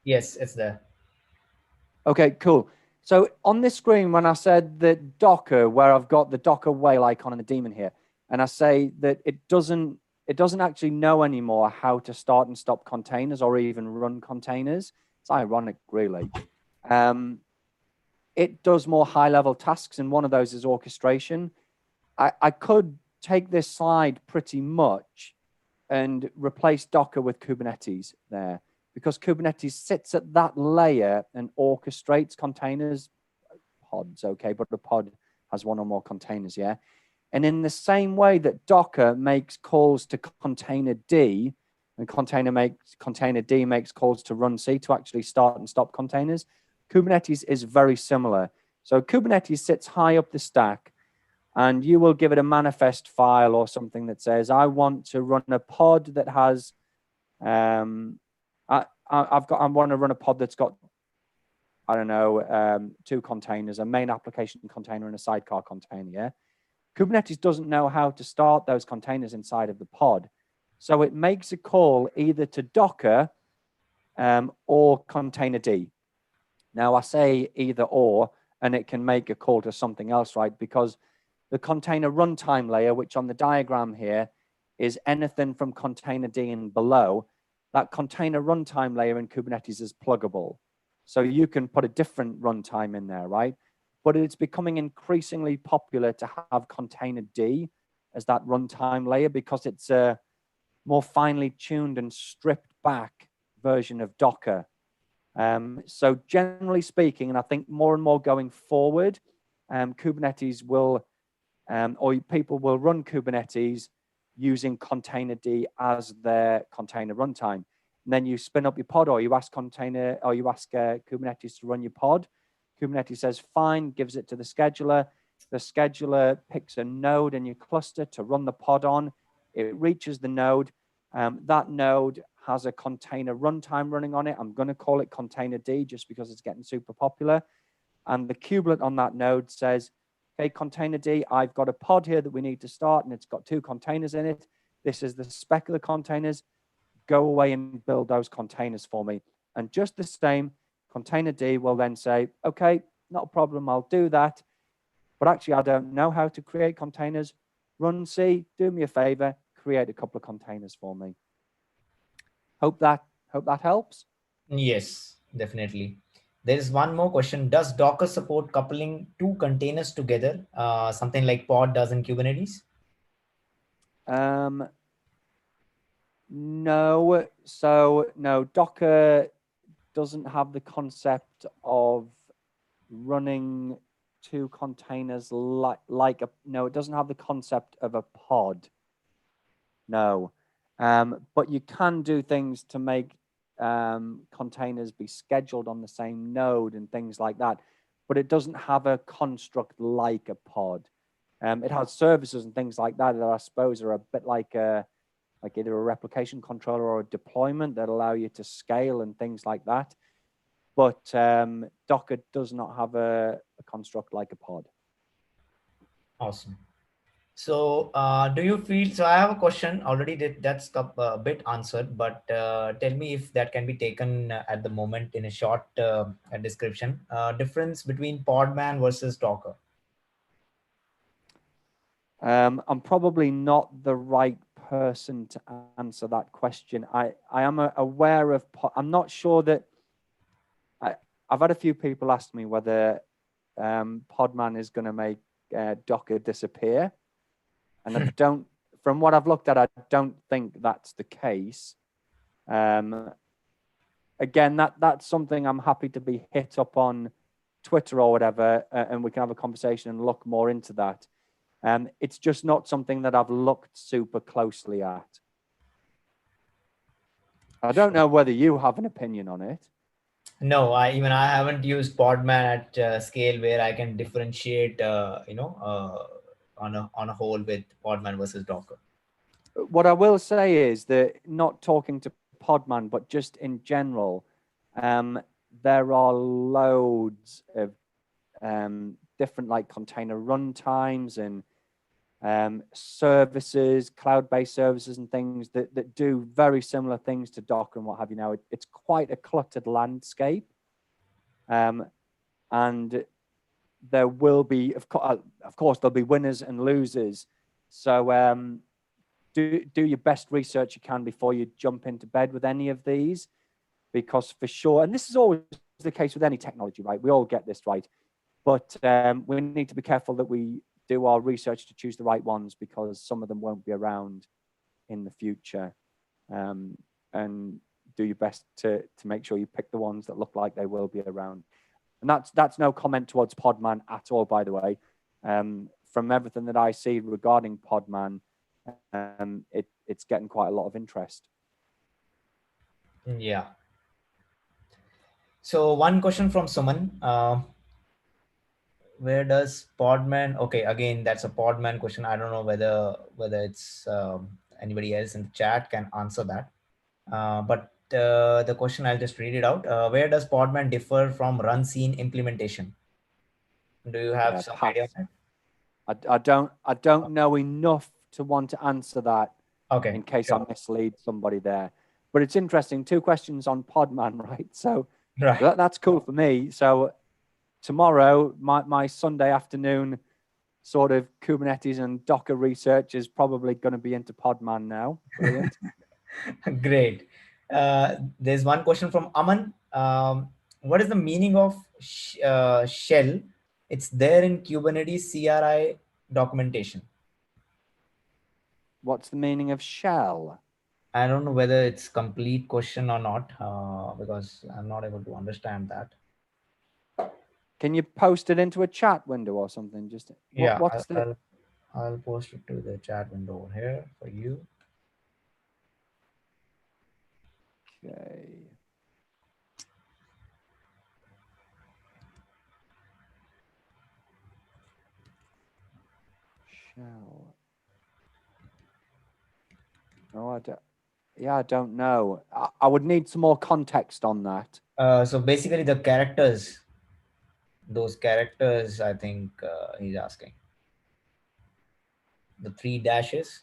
Yes, it's there. Okay, cool. So on this screen, when I said that Docker, where I've got the Docker whale icon and the daemon here, and I say that it doesn't actually know anymore how to start and stop containers or even run containers. It's ironic, really. It does more high-level tasks, and one of those is orchestration. I could take this slide pretty much and replace Docker with Kubernetes there, because Kubernetes sits at that layer and orchestrates containers, pods, okay, but the pod has one or more containers, yeah? And in the same way that Docker makes calls to container D, and container D makes calls to run C to actually start and stop containers, Kubernetes is very similar. So Kubernetes sits high up the stack, and you will give it a manifest file or something that says, I want to run a pod that has, I want to run a pod that's got, I don't know, 2 containers, a main application container and a sidecar container, yeah? Kubernetes doesn't know how to start those containers inside of the pod. So it makes a call either to Docker or container D. Now I say either or, and it can make a call to something else, right? Because the container runtime layer, which on the diagram here is anything from container D and below, that container runtime layer in Kubernetes is pluggable. So you can put a different runtime in there, right? But it's becoming increasingly popular to have container D as that runtime layer because it's a more finely tuned and stripped back version of Docker. So generally speaking, and I think more and more going forward, Kubernetes will, or people will run Kubernetes using container D as their container runtime. And then you spin up your pod, or you ask Kubernetes to run your pod. Kubernetes says fine, gives it to the scheduler. The scheduler picks a node in your cluster to run the pod on. It reaches the node. That node has a container runtime running on it. I'm going to call it container D just because it's getting super popular. And the kubelet on that node says, okay, container D, I've got a pod here that we need to start, and it's got 2 containers in it. This is the spec of the containers. Go away and build those containers for me. And just the same, container D will then say, okay, not a problem, I'll do that. But actually, I don't know how to create containers. Run C, do me a favor, create a couple of containers for me. Hope that helps. Yes, definitely. There is one more question. Does Docker support coupling 2 containers together, something like pod does in Kubernetes? No. So no, Docker doesn't have the concept of running 2 containers like no, it doesn't have the concept of a pod. No. But you can do things to make containers be scheduled on the same node and things like that. But it doesn't have a construct like a pod. It has services and things like that I suppose are a bit like either a replication controller or a deployment that allow you to scale and things like that. But Docker does not have a construct like a pod. Awesome. So do you feel, so I have a question already that's a bit answered, but tell me if that can be taken at the moment in a short description. Difference between Podman versus Docker. I'm probably not the right person to answer that question. I am aware of, I'm not sure that, I've had a few people ask me whether Podman is going to make Docker disappear. And I don't, from what I've looked at, I don't think that's the case. Again, that's something I'm happy to be hit up on Twitter or whatever, and we can have a conversation and look more into that. It's just not something that I've looked super closely at. I don't know whether you have an opinion on it. No, I haven't used Podman at scale where I can differentiate, on a whole with Podman versus Docker. What I will say is that, not talking to Podman, but just in general, there are loads of different like container runtimes and services, cloud-based services and things that do very similar things to Docker and what have you. Now, it's quite a cluttered landscape. And there will be, of course, there'll be winners and losers. So do your best research you can before you jump into bed with any of these, because for sure, and this is always the case with any technology, right? We all get this right. But we need to be careful that we do our research to choose the right ones, because some of them won't be around in the future. And do your best to make sure you pick the ones that look like they will be around. And that's no comment towards Podman at all, by the way. From everything that I see regarding Podman, it's getting quite a lot of interest. Yeah. So one question from Suman. Where does Podman? Okay, again, that's a Podman question. I don't know whether it's anybody else in the chat can answer that. But the question, I'll just read it out. Where does Podman differ from run scene implementation? Do you have some idea on that? I don't know enough to want to answer that. Okay. In case sure. I mislead somebody there. But it's interesting. 2 questions on Podman, right? So right. That's cool for me. So tomorrow, my Sunday afternoon sort of Kubernetes and Docker research is probably going to be into Podman now. Brilliant. Great. There's one question from Aman. What is the meaning of shell? It's there in Kubernetes CRI documentation. What's the meaning of shell? I don't know whether it's complete question or not, because I'm not able to understand that. Can you post it into a chat window or something? Just yeah, I'll post it to the chat window over here for you. Okay. Shell. No, I don't. Yeah, I don't know. I would need some more context on that. So basically the characters, those characters, I think he's asking. The 3 dashes.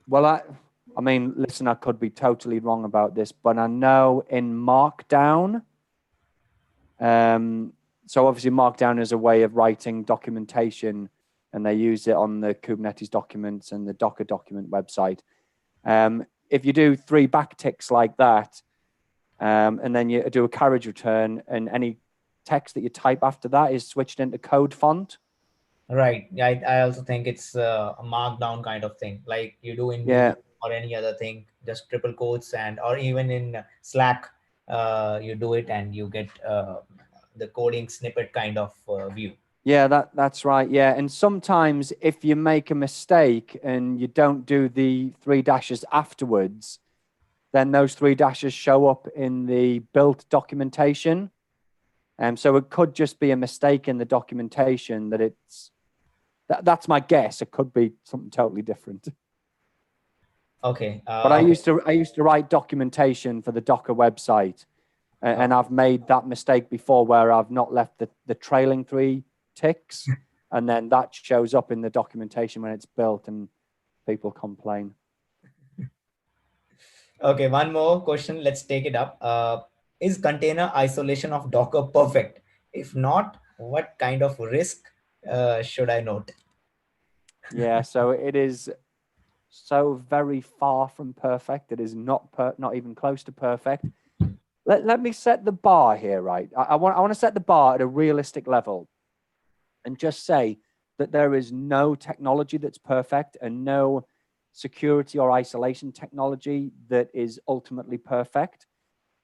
Well, I mean, listen, I could be totally wrong about this, but I know in Markdown, so obviously Markdown is a way of writing documentation, and they use it on the Kubernetes documents and the Docker document website. If you do 3 backticks like that, and then you do a carriage return, and any text that you type after that is switched into code font. Right. I also think it's a markdown kind of thing, like you do in or any other thing, just triple quotes, or even in Slack, you do it and you get the coding snippet kind of view. Yeah, that's right. Yeah, and sometimes if you make a mistake and you don't do the 3 dashes afterwards, then those 3 dashes show up in the built documentation. So it could just be a mistake in the documentation that it's. That's my guess. It could be something totally different. Okay. But I used to write documentation for the Docker website, and I've made that mistake before where I've not left the trailing 3 ticks, and then that shows up in the documentation when it's built, and people complain. Okay, one more question. Let's take it up. Is container isolation of Docker perfect? If not, what kind of risk should I note? Yeah, so it is. so very far from perfect. It is not even close to perfect. Let me set the bar here, right? I want to set the bar at a realistic level and just say that there is no technology that's perfect and no security or isolation technology that is ultimately perfect.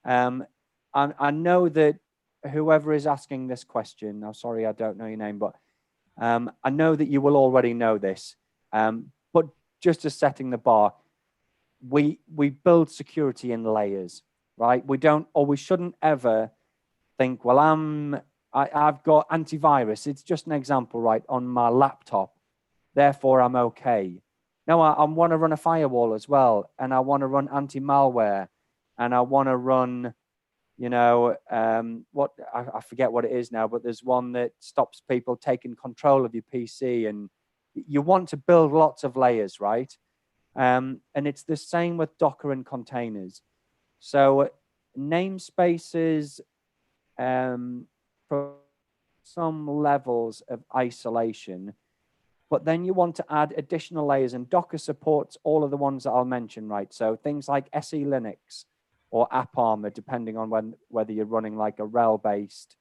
I know that whoever is asking this question, I'm sorry, I don't know your name, but I know that you will already know this. But just as setting the bar, we build security in layers, right? We don't, or we shouldn't ever think, well, I've got antivirus. It's just an example, right, on my laptop. Therefore, I'm okay. No, I want to run a firewall as well, and I want to run anti-malware, and I want to run, what I forget what it is now, but there's one that stops people taking control of your PC, and you want to build lots of layers, right? And it's the same with Docker and containers. So namespaces, for some levels of isolation, but then you want to add additional layers, and Docker supports all of the ones that I'll mention, right? So things like SE Linux or AppArmor, depending on whether you're running like a RHEL-based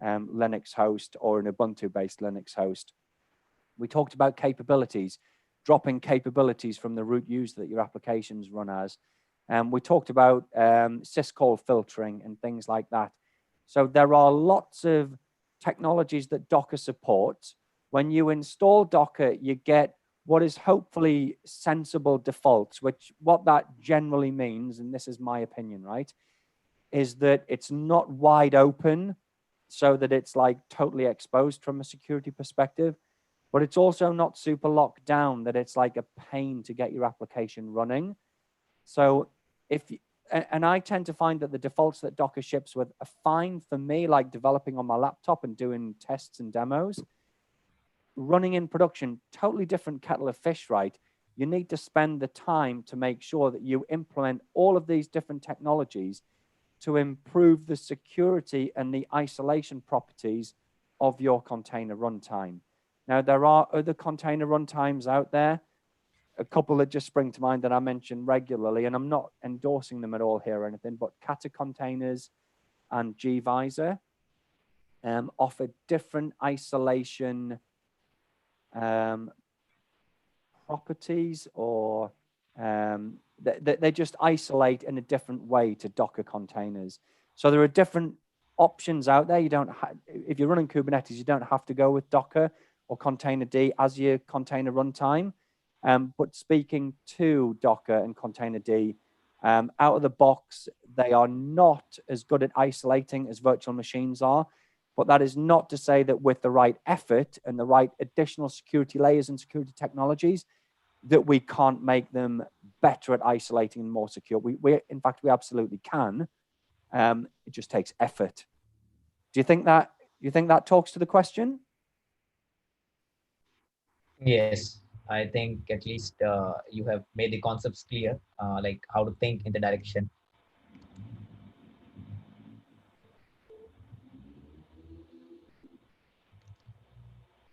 Linux host or an Ubuntu-based Linux host. We talked about capabilities, dropping capabilities from the root user that your applications run as. We talked about syscall filtering and things like that. So there are lots of technologies that Docker supports. When you install Docker, you get what is hopefully sensible defaults, which what that generally means, and this is my opinion, right, is that it's not wide open so that it's like totally exposed from a security perspective, but it's also not super locked down that it's like a pain to get your application running. So and I tend to find that the defaults that Docker ships with are fine for me, like developing on my laptop and doing tests and demos. Running in production, totally different kettle of fish, right? You need to spend the time to make sure that you implement all of these different technologies to improve the security and the isolation properties of your container runtime. Now, there are other container runtimes out there, a couple that just spring to mind that I mention regularly, and I'm not endorsing them at all here or anything, but Kata containers and gvisor offer different isolation properties, or they just isolate in a different way to Docker containers. So there are different options out there. You don't if you're running Kubernetes, you don't have to go with Docker or Containerd as your container runtime. But speaking to Docker and Containerd, out of the box, they are not as good at isolating as virtual machines are. But that is not to say that with the right effort and the right additional security layers and security technologies, that we can't make them better at isolating and more secure. In fact, we absolutely can. It just takes effort. Do you think that talks to the question? Yes, I think at least you have made the concepts clear, like how to think in the direction.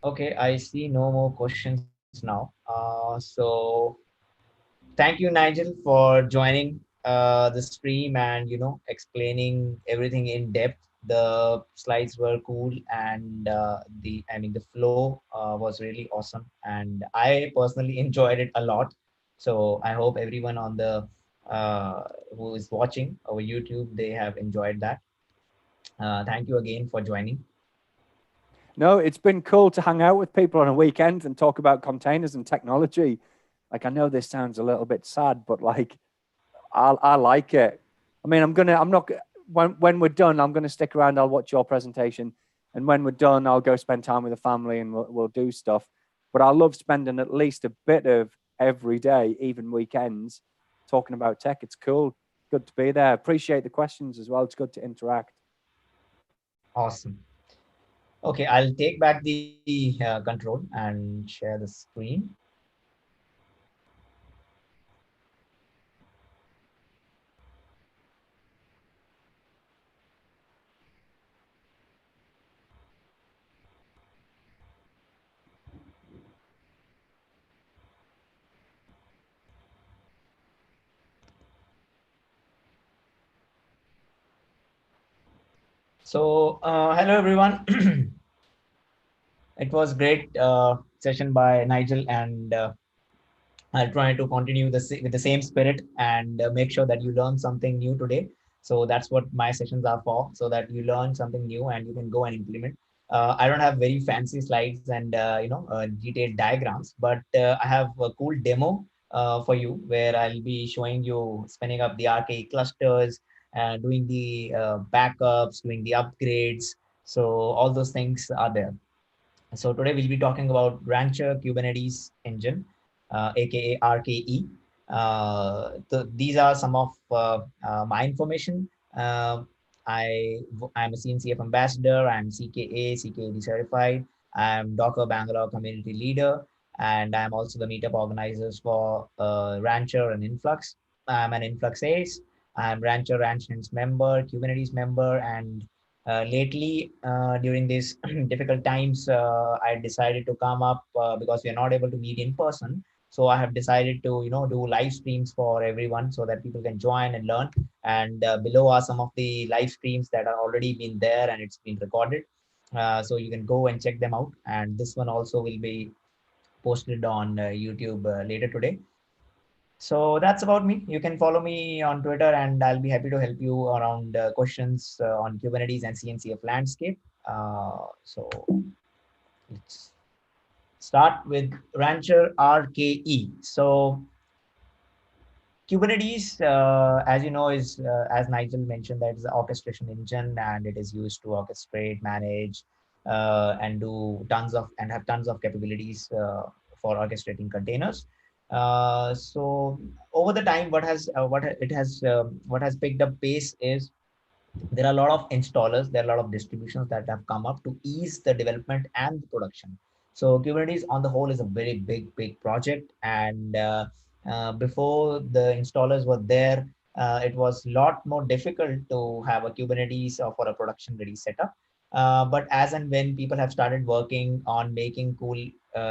Okay, I see no more questions now. So thank you, Nigel, for joining the stream and explaining everything in depth. The slides were cool, and the flow was really awesome, and I personally enjoyed it a lot. So I hope everyone on the who is watching over YouTube, they have enjoyed that. Thank you again for joining. No, it's been cool to hang out with people on a weekend and talk about containers and technology. Like, I know this sounds a little bit sad, but like, I like it. I mean, when we're done, I'm gonna stick around. I'll watch your presentation, and when we're done, I'll go spend time with the family and we'll do stuff. But I love spending at least a bit of every day, even weekends, talking about tech. It's cool. Good to be there. Appreciate the questions as well. It's good to interact. Awesome. Okay, I'll take back the control and share the screen. Hello everyone. It was great session by Nigel, and I'll try to continue with the same spirit and make sure that you learn something new today. So that's what my sessions are for, so that you learn something new and you can go and implement. I don't have very fancy slides and detailed diagrams, but I have a cool demo for you where I'll be showing you spinning up the RKE clusters, doing the backups, doing the upgrades. So all those things are there. So today we'll be talking about Rancher Kubernetes Engine, aka RKE. These are some of my information. I'm a CNCF ambassador. I'm CKAD certified. I'm Docker Bangalore community leader, and I'm also the meetup organizers for Rancher and Influx. I'm an Influx ace. I'm Ranch Hints member, Kubernetes member, and lately, during these difficult times, I decided to come up because we are not able to meet in person. So I have decided to, do live streams for everyone so that people can join and learn. And below are some of the live streams that are already been there and it's been recorded. So you can go and check them out. And this one also will be posted on YouTube later today. So that's about me. You can follow me on Twitter, and I'll be happy to help you around questions on Kubernetes and CNCF landscape. So let's start with Rancher RKE. So Kubernetes, as you know, is as Nigel mentioned, that is the orchestration engine, and it is used to orchestrate, manage, and do tons of and have tons of capabilities for orchestrating containers. So over the time, what has picked up pace is there are a lot of installers, there are a lot of distributions that have come up to ease the development and the production. So Kubernetes on the whole is a very big project, and before the installers were there, it was a lot more difficult to have a Kubernetes for a production ready setup. But as and when people have started working on making cool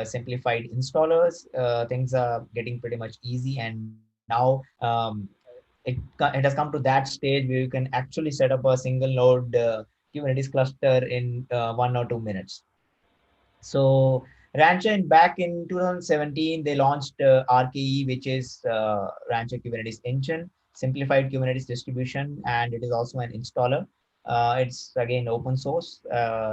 simplified installers, things are getting pretty much easy, and now it has come to that stage where you can actually set up a single node Kubernetes cluster in 1 or 2 minutes. So Rancher back in 2017, they launched RKE, which is Rancher Kubernetes Engine, simplified Kubernetes distribution, and it is also an installer. It's again open source.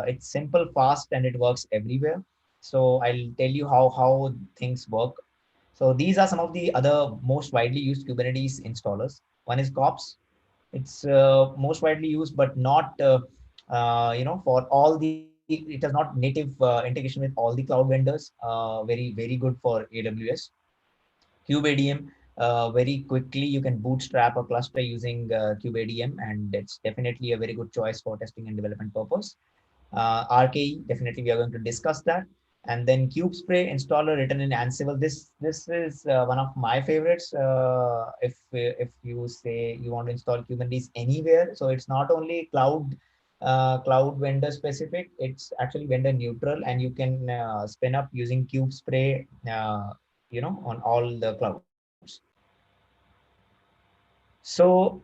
It's simple, fast, and it works everywhere. So I'll tell you how things work. So these are some of the other most widely used Kubernetes installers. One is Kops. It's most widely used, but not for all the. It has not native integration with all the cloud vendors. Very good for AWS. KubeADM. Very quickly, you can bootstrap a cluster using KubeADM, and it's definitely a very good choice for testing and development purpose. RKE, definitely we are going to discuss that. And then KubeSpray installer written in Ansible. This is one of my favorites. If you say you want to install Kubernetes anywhere, so it's not only cloud vendor specific. It's actually vendor neutral, and you can spin up using KubeSpray, on all the clouds. So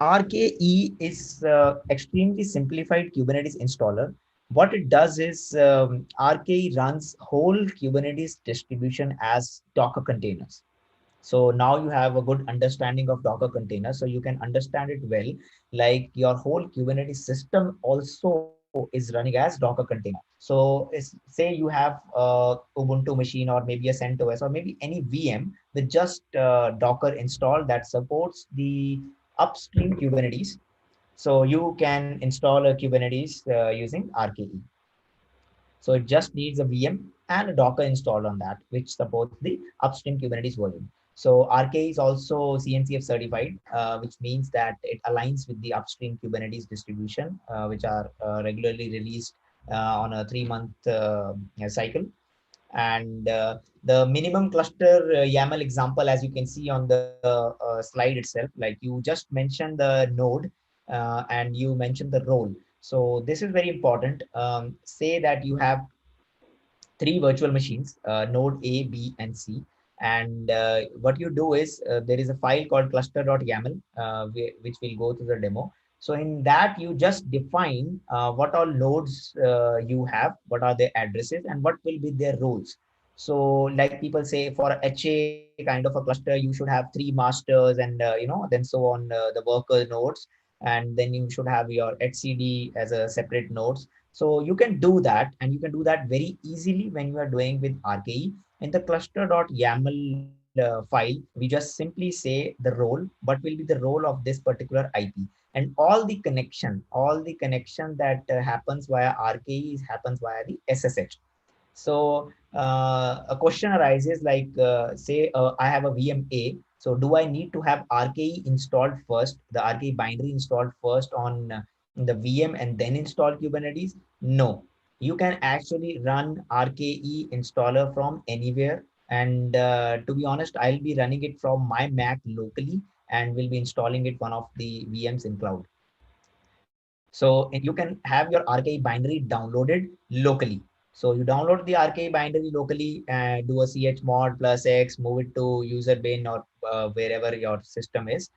RKE is extremely simplified Kubernetes installer. What it does is RKE runs whole Kubernetes distribution as Docker containers. So now you have a good understanding of Docker containers, so you can understand it well. Like your whole Kubernetes system also is running as Docker container. So say you have a Ubuntu machine or maybe a CentOS or maybe any VM with just Docker installed that supports the upstream Kubernetes. So you can install a Kubernetes using RKE. So it just needs a VM and a Docker installed on that, which supports the upstream Kubernetes version. So RK is also CNCF certified, which means that it aligns with the upstream Kubernetes distribution, which are regularly released on a 3-month cycle. And the minimum cluster YAML example, as you can see on the slide itself, like you just mentioned the node and you mentioned the role. So this is very important. Say that you have 3 virtual machines, node A, B, and C. And what you do is there is a file called cluster.yaml, which will go to the demo. So in that, you just define what all nodes you have, what are their addresses, and what will be their roles. So like people say, for HA kind of a cluster, you should have three masters and then so on, the worker nodes, and then you should have your HCD as a separate nodes. So you can do that, and you can do that very easily when you are doing with RKE. In the cluster.yaml file, we just simply say the role, what will be the role of this particular IP, and all the connection that happens via RKE happens via the SSH. So a question arises like, say, I have a VM A. So do I need to have RKE installed first, the RKE binary installed first on the VM and then install Kubernetes? No, you can actually run RKE installer from anywhere. And to be honest, I'll be running it from my Mac locally and will be installing it one of the VMs in cloud. So you can have your RKE binary downloaded locally. So you download the RKE binary locally and do a chmod plus X, move it to user bin or wherever your system is.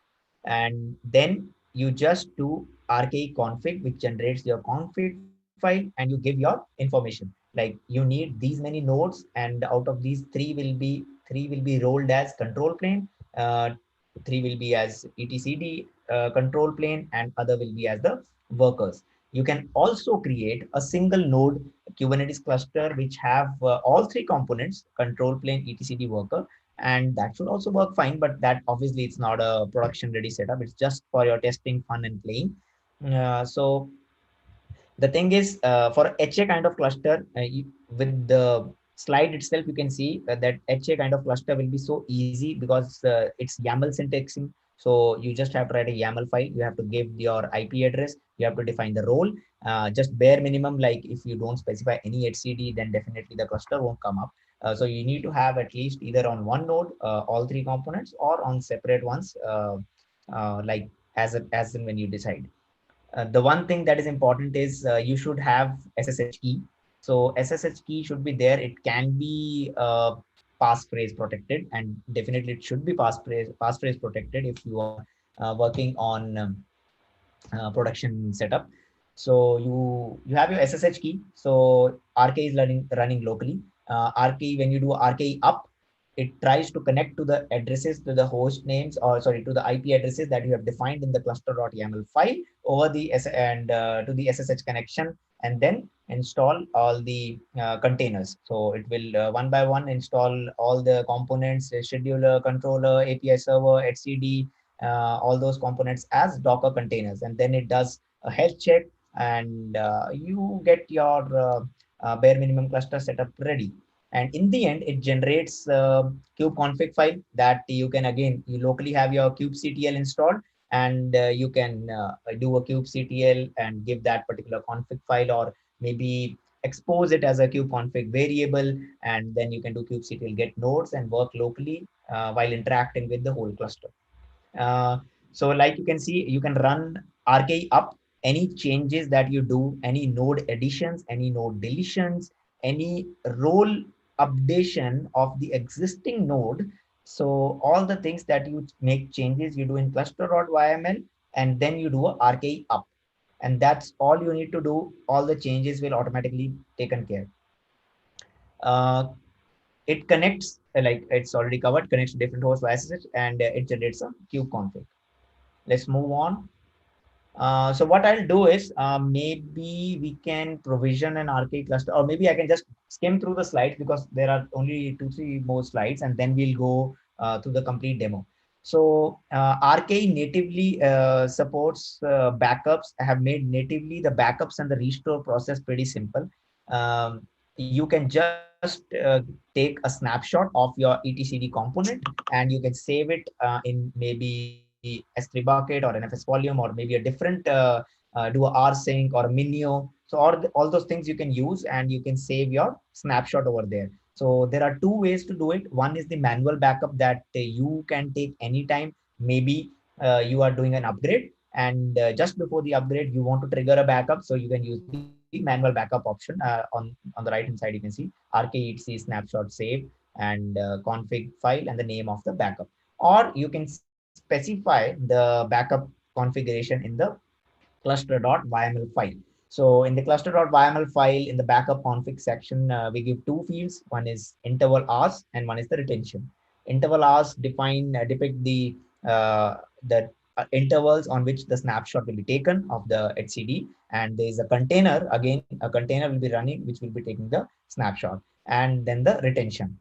And then you just do RKE config, which generates your config file, and you give your information. Like you need these many nodes, and out of these three will be rolled as control plane. Three will be as etcd control plane, and other will be as the workers. You can also create a single node Kubernetes cluster which have all three components: control plane, etcd, worker, and that should also work fine. But that obviously it's not a production ready setup. It's just for your testing, fun, and playing. So the thing is, for HA kind of cluster, with the slide itself, you can see that HA kind of cluster will be so easy because it's YAML syntaxing. So you just have to write a YAML file. You have to give your IP address. You have to define the role. Just bare minimum, like if you don't specify any HCD, then definitely the cluster won't come up. So you need to have at least either on one node, all three components, or on separate ones, like as and when you decide. The one thing that is important is you should have SSH key. So SSH key should be there. It can be passphrase protected, and definitely it should be passphrase protected if you are working on production setup. So you have your SSH key. So RK is running locally. RK, when you do RK up, it tries to connect to the addresses, to the host names, or sorry, to the IP addresses that you have defined in the cluster.yaml file over the to the SSH connection, and then install all the containers. So it will one by one install all the components: scheduler, controller, API server, HCD, all those components as Docker containers, and then it does a health check, and you get your bare minimum cluster setup ready. And in the end, it generates kube config file that you can, again, you locally have your kubectl installed, and you can do a kubectl and give that particular config file, or maybe expose it as a kubeconfig variable, and then you can do kubectl get nodes and work locally while interacting with the whole cluster. Uh, so like you can see, you can run RK up any changes that you do, any node additions, any node deletions, any role updation of the existing node. So all the things that you make changes, you do in cluster.yml, and then you do a RK up. And that's all you need to do. All the changes will automatically taken care. Uh, it connects, like it's already covered, connects to different hosts via SSH, and it generates a kube config. Let's move on. So what I'll do is maybe we can provision an RK cluster, or maybe I can just skim through the slides because there are only 2-3 more slides, and then we'll go to the complete demo. So RK natively supports backups. I have made natively the backups and the restore process pretty simple. You can just take a snapshot of your etcd component, and you can save it in maybe S3 bucket or NFS volume, or maybe a different do a rsync or a minio. So all those things you can use, and you can save your snapshot over there. So there are two ways to do it. One is the manual backup that you can take anytime. Maybe you are doing an upgrade, and just before the upgrade you want to trigger a backup, so you can use the manual backup option. On the right hand side you can see rketc snapshot save, and config file and the name of the backup. Or you can specify the backup configuration in the cluster.yml file. So in the cluster.yml file, in the backup config section, we give two fields. One is interval hours and one is the retention. Interval hours depict the intervals on which the snapshot will be taken of the HCD, and there is a container. Again, a container will be running which will be taking the snapshot, and then the retention.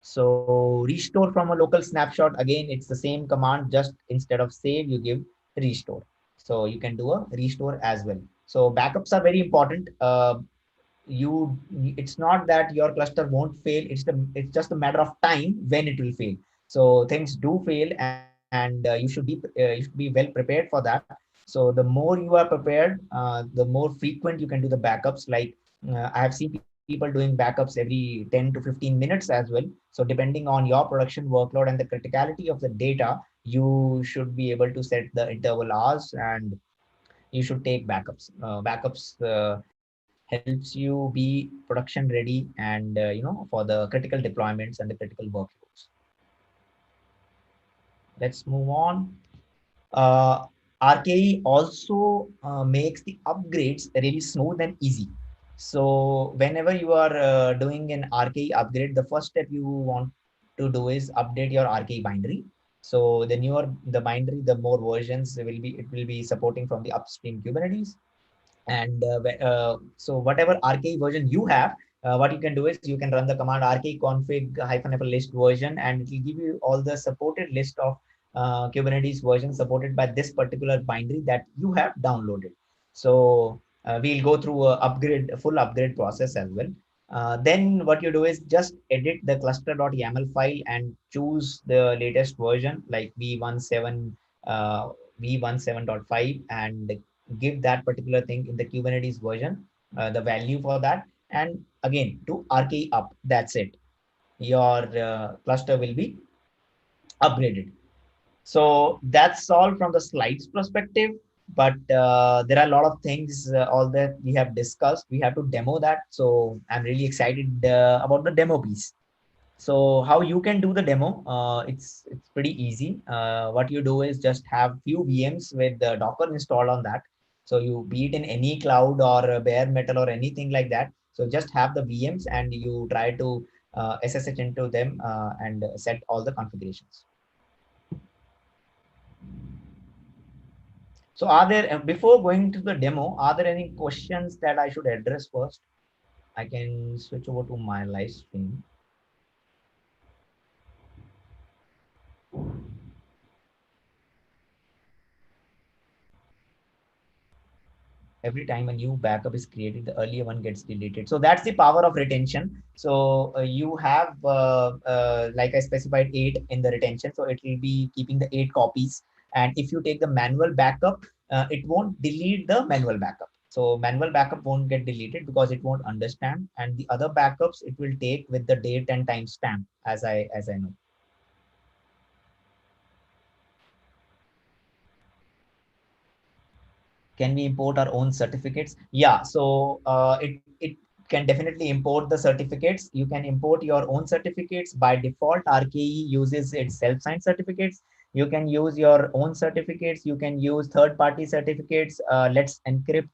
So restore from a local snapshot, again, it's the same command, just instead of save, you give restore. So you can do a restore as well. So backups are very important. You It's not that your cluster won't fail, it's just a matter of time when it will fail. So things do fail, and you should be well prepared for that. So the more you are prepared, the more frequent you can do the backups. Like I have seen people doing backups every 10 to 15 minutes as well. So depending on your production workload and the criticality of the data, you should be able to set the interval hours, and you should take backups. Backups helps you be production ready, and for the critical deployments and the critical workloads. Let's move on. uh, RKE also makes the upgrades really smooth and easy. So whenever you are doing an RKE upgrade, the first step you want to do is update your RKE binary. So the newer the binary, the more versions it will be supporting from the upstream Kubernetes. And so whatever RKE version you have, what you can do is you can run the command RKE config -f list version, and it will give you all the supported list of Kubernetes versions supported by this particular binary that you have downloaded. So we'll go through a full upgrade process as well. Then what you do is just edit the cluster.yaml file and choose the latest version like v17.5, and give that particular thing in the Kubernetes version, the value for that, and again to RKE up. That's it. Your cluster will be upgraded. So that's all from the slides perspective. But there are a lot of things, all that we have discussed. We have to demo that. So I'm really excited about the demo piece. So how you can do the demo? It's pretty easy. What you do is just have few VMs with the Docker installed on that. So you be it in any cloud or bare metal or anything like that. So just have the VMs and you try to SSH into them and set all the configurations. So are there, before going to the demo, are there any questions that I should address first? I can switch over to my live stream. Every time a new backup is created, the earlier one gets deleted. So that's the power of retention. So you have, like I specified, 8 in the retention. So it will be keeping the 8 copies. And if you take the manual backup, it won't delete the manual backup. So manual backup won't get deleted because it won't understand. And the other backups it will take with the date and timestamp, as I know. Can we import our own certificates? Yeah, so it can definitely import the certificates. You can import your own certificates. By default, RKE uses its self-signed certificates. You can use your own certificates. You can use third-party certificates. Let's encrypt.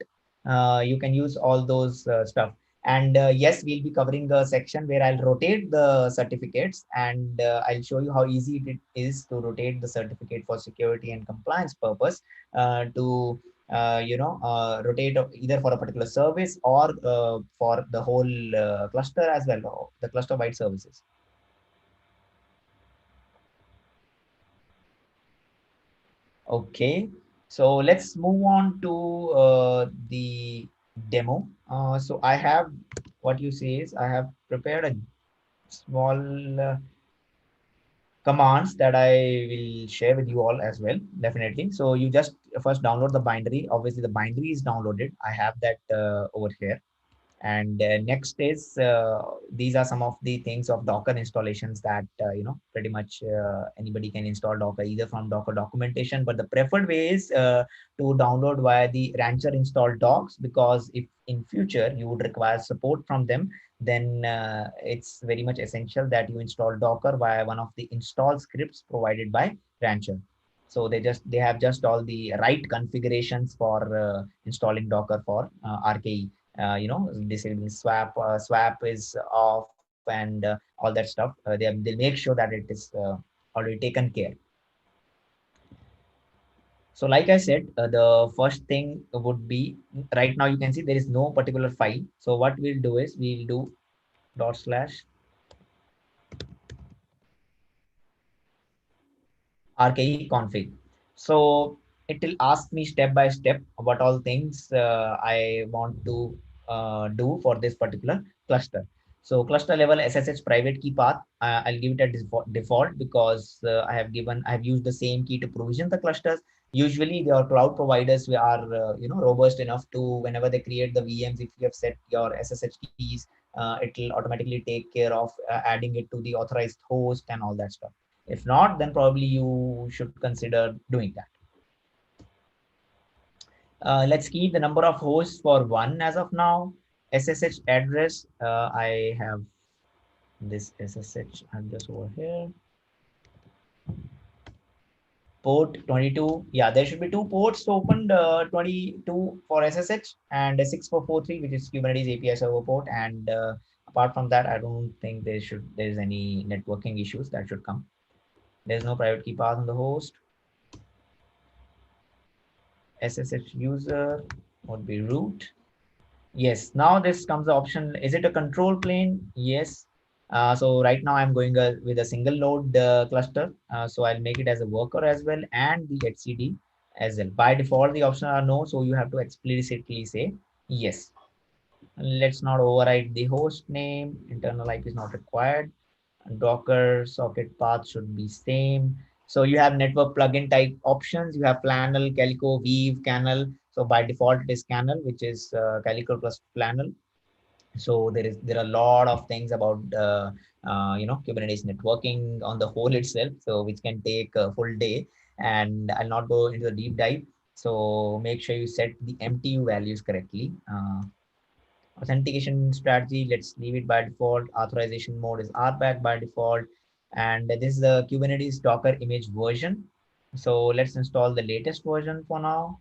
You can use all those stuff. And yes, we'll be covering a section where I'll rotate the certificates, and I'll show you how easy it is to rotate the certificate for security and compliance purpose, to rotate either for a particular service or for the whole cluster as well, the cluster wide services. Okay, so let's move on to the demo. So I have, what you say is, I have prepared a small commands that I will share with you all as well, definitely. So you just first download the binary. Obviously, the binary is downloaded. I have that over here. And next is, these are some of the things of Docker installations that pretty much anybody can install Docker either from Docker documentation, but the preferred way is to download via the Rancher install docs, because if in future you would require support from them, then it's very much essential that you install Docker via one of the install scripts provided by Rancher. So they have just all the right configurations for installing Docker for RKE. Disabling swap is off, and all that stuff. They'll make sure that it is already taken care. So like I said, the first thing would be, right now you can see there is no particular file. So what we'll do is we'll do dot slash RKE config. So it will ask me step by step what all things I want to do for this particular cluster. So cluster level SSH private key path, I'll give it a default because I have used the same key to provision the clusters. Usually your cloud providers are robust enough to, whenever they create the VMs, if you have set your SSH keys, it will automatically take care of adding it to the authorized host and all that stuff. If not, then probably you should consider doing that. Let's keep the number of hosts for one as of now. SSH address, I have this SSH address over here. Port 22. Yeah, there should be two ports opened, 22 for SSH and 6443, which is Kubernetes API server port. And apart from that, I don't think there's any networking issues that should come. There's no private key path on the host. SSH user would be root. Yes, now this comes the option. Is it a control plane? Yes. So right now I'm going with a single node cluster. So I'll make it as a worker as well and the HCD as well. By default, the options are no. So you have to explicitly say yes. Let's not override the host name. Internal IP is not required. Docker socket path should be same. So you have network plugin type options. You have Flannel, Calico, Weave, Canal. So by default, it is Canal, which is Calico plus Flannel. So there are a lot of things about Kubernetes networking on the whole itself, so which can take a full day, and I'll not go into the deep dive. So make sure you set the MTU values correctly. Authentication strategy, let's leave it by default. Authorization mode is RBAC by default. And this is the Kubernetes Docker image version. So let's install the latest version for now.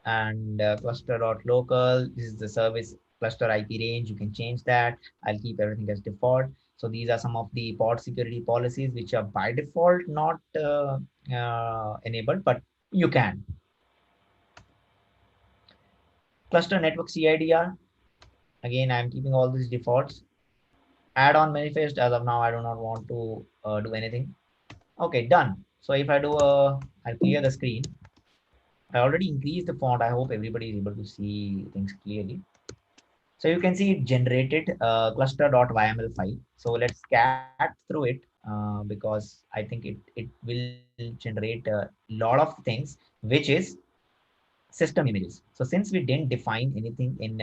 And cluster.local, this is the service cluster IP range. You can change that. I'll keep everything as default. So these are some of the pod security policies, which are by default not enabled, but you can. Cluster network CIDR. Again, I'm keeping all these defaults. Add-on manifest, as of now, I do not want to do anything. Okay, done. So if I do I'll clear the screen. I already increased the font. I hope everybody is able to see things clearly. So you can see it generated cluster.yml file. So let's cat through it because I think it will generate a lot of things, which is system images. So since we didn't define anything in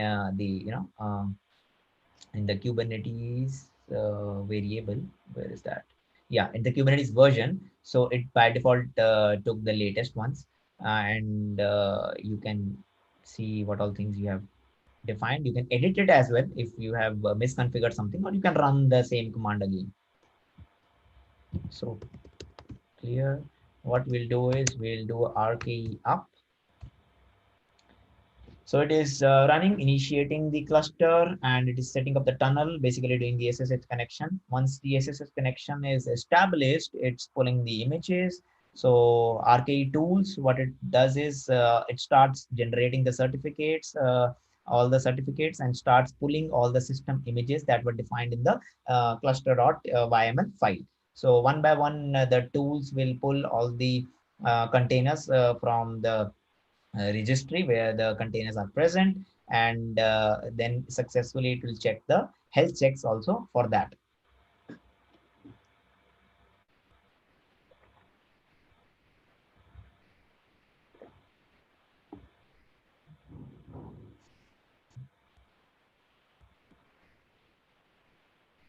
in the Kubernetes variable, where is that? Yeah, in the Kubernetes version. So it by default took the latest ones, and you can see what all things you have defined. You can edit it as well if you have misconfigured something, or you can run the same command again. So clear. What we'll do is we'll do RKE up. So it is running, initiating the cluster, and it is setting up the tunnel, basically doing the SSH connection. Once the SSH connection is established, it's pulling the images. So RKE tools, what it does is it starts generating the certificates, all the certificates, and starts pulling all the system images that were defined in the cluster.yml file. So one by one, the tools will pull all the containers from the registry where the containers are present, and then successfully it will check the health checks also for that.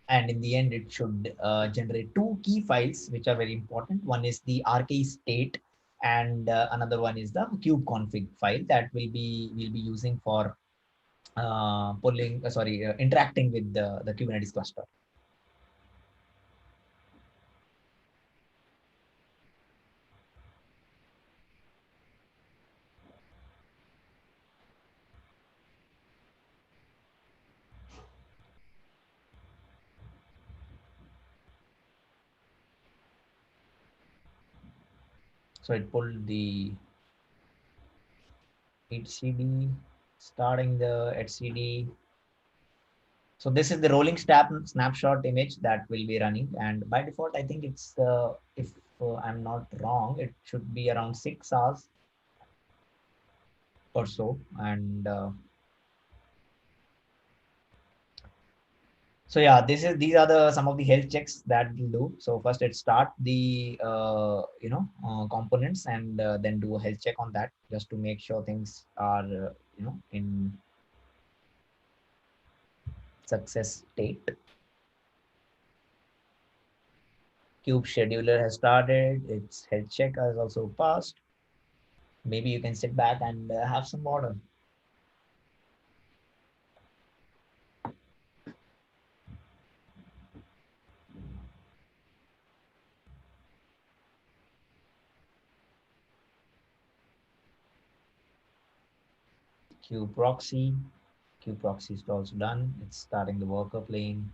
And in the end, it should generate two key files which are very important. One is the RK state, and another one is the kubeconfig file that we'll be using for interacting with the Kubernetes cluster. So it pulled the HCD, starting the HCD. So this is the rolling snapshot image that will be running, and by default, I think it's if I'm not wrong, it should be around 6 hours or so. And so yeah, these are the some of the health checks that we'll do. So first, it start the components, and then do a health check on that, just to make sure things are in success state. Cube scheduler has started. Its health check has also passed. Maybe you can sit back and have some water. Qproxy. Qproxy is also done. It's starting the worker plane.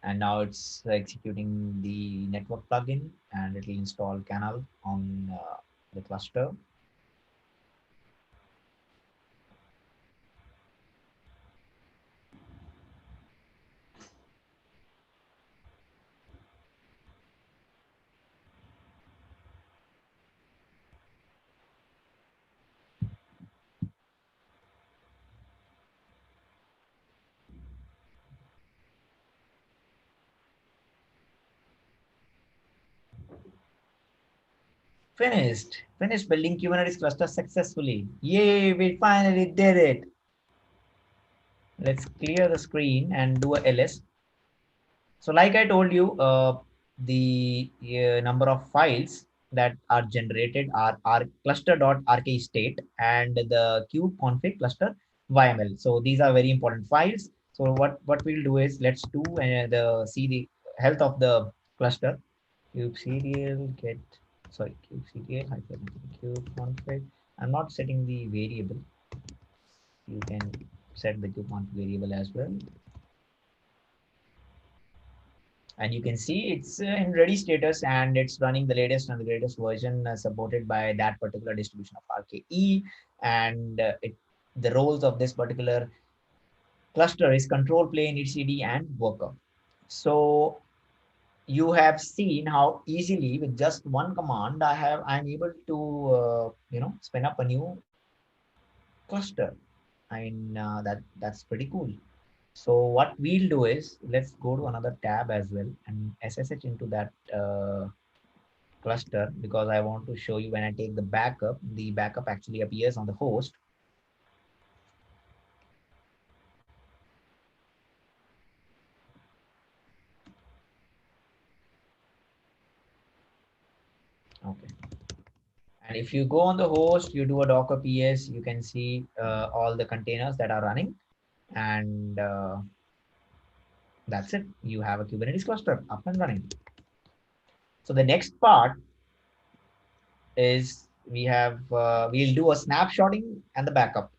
And now it's executing the network plugin, and it will install Canal on the cluster. Finished building Kubernetes cluster successfully. Yay, we finally did it. Let's clear the screen and do a ls. So like I told you, the number of files that are generated are cluster.rk state and the kube config cluster YML. So these are very important files. So what we'll do is, let's do the health of the cluster. Kubectl get, sorry, kubectl hyphen kube config. I'm not setting the variable. You can set the kube config variable as well. And you can see it's in ready status, and it's running the latest and the greatest version supported by that particular distribution of RKE. And the roles of this particular cluster is control plane, etcd, and worker. So you have seen how easily with just one command I'm able to spin up a new cluster. I mean, that's pretty cool. So what we'll do is, let's go to another tab as well and SSH into that cluster, because I want to show you when I take the backup actually appears on the host. Okay. And if you go on the host, you do a Docker PS, you can see all the containers that are running. And that's it. You have a Kubernetes cluster up and running. So the next part is we'll do a snapshotting and the backup.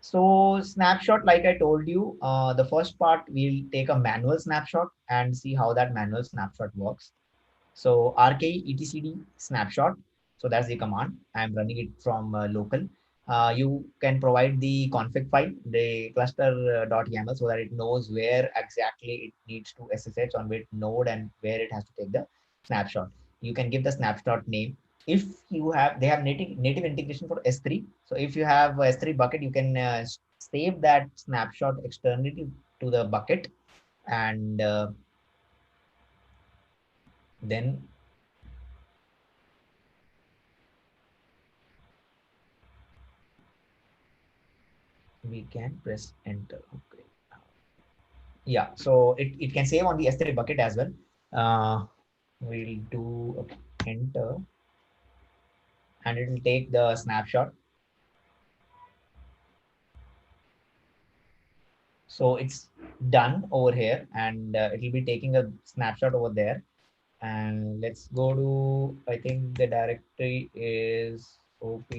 So snapshot, like I told you, the first part, we'll take a manual snapshot and see how that manual snapshot works. So RKE etcd snapshot. So that's the command. I'm running it from local. You can provide the config file, the cluster.yaml, so that it knows where exactly it needs to SSH on which node and where it has to take the snapshot. You can give the snapshot name. If they have native integration for S3. So if you have S3 bucket, you can save that snapshot externally to the bucket, and then we can press enter. Okay. Yeah, so it can save on the S3 bucket as well. We'll do enter, and it will take the snapshot. So it's done over here, and it will be taking a snapshot over there. And let's go to, I think the directory is opt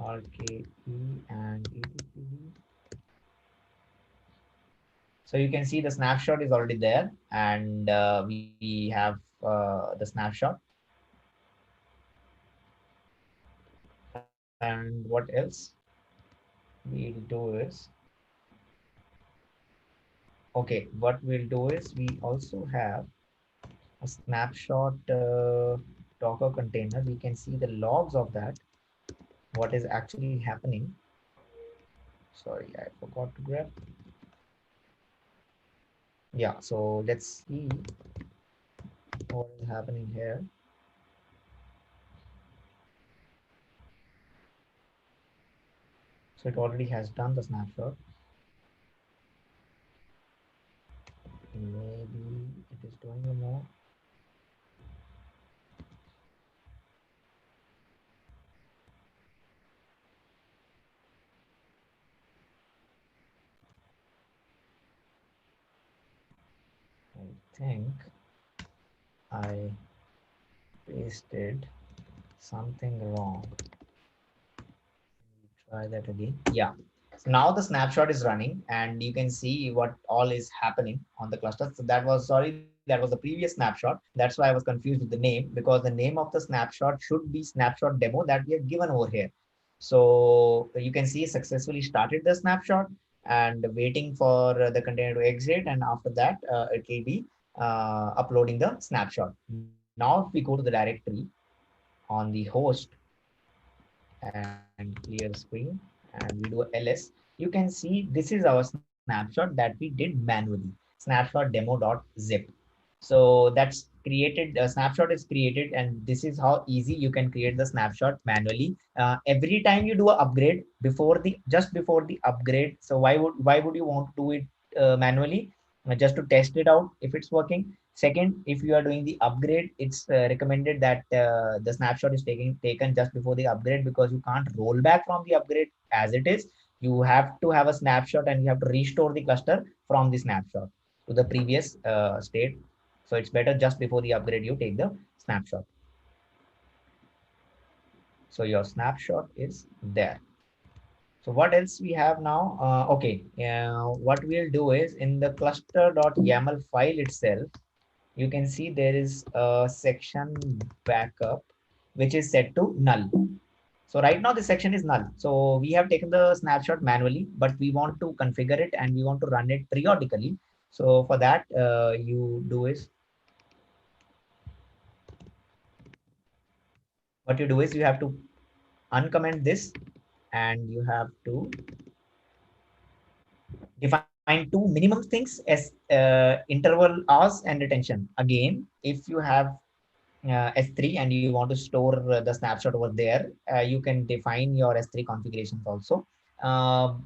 rke and etcd. So you can see the snapshot is already there, and we have the snapshot. And what else we'll do is, okay, what we'll do is we also have a snapshot Docker container. We can see the logs of that, what is actually happening. Sorry, I forgot to grab. Yeah, so let's see what is happening here. So it already has done the snapshot. Maybe it is doing a more. I think I pasted something wrong. Try that again. Yeah. So now the snapshot is running and you can see what all is happening on the cluster. So that was, sorry, that was the previous snapshot. That's why I was confused with the name, because the name of the snapshot should be snapshot demo that we have given over here. So you can see successfully started the snapshot and waiting for the container to exit. And after that, it will be uploading the snapshot. Now, if we go to the directory on the host and clear screen and we do ls, you can see this is our snapshot that we did manually, snapshot demo.zip. So that's created, a snapshot is created, and this is how easy you can create the snapshot manually. Every time you do an upgrade, before the, just before the upgrade, so why would you want to do it manually? Just to test it out if it's working. Second, if you are doing the upgrade, it's recommended that the snapshot is taken just before the upgrade, because you can't roll back from the upgrade as it is. You have to have a snapshot and you have to restore the cluster from the snapshot to the previous state. So it's better just before the upgrade you take the snapshot. So your snapshot is there. So what else we have now? Okay, what we'll do is in the cluster.yaml file itself, you can see there is a section backup which is set to null. So right now this section is null. So we have taken the snapshot manually, but we want to configure it and we want to run it periodically. So for that, you do is, what you do is you have to uncomment this and you have to define two minimum things as interval hours and retention. Again, if you have S3 and you want to store the snapshot over there, you can define your S3 configurations also.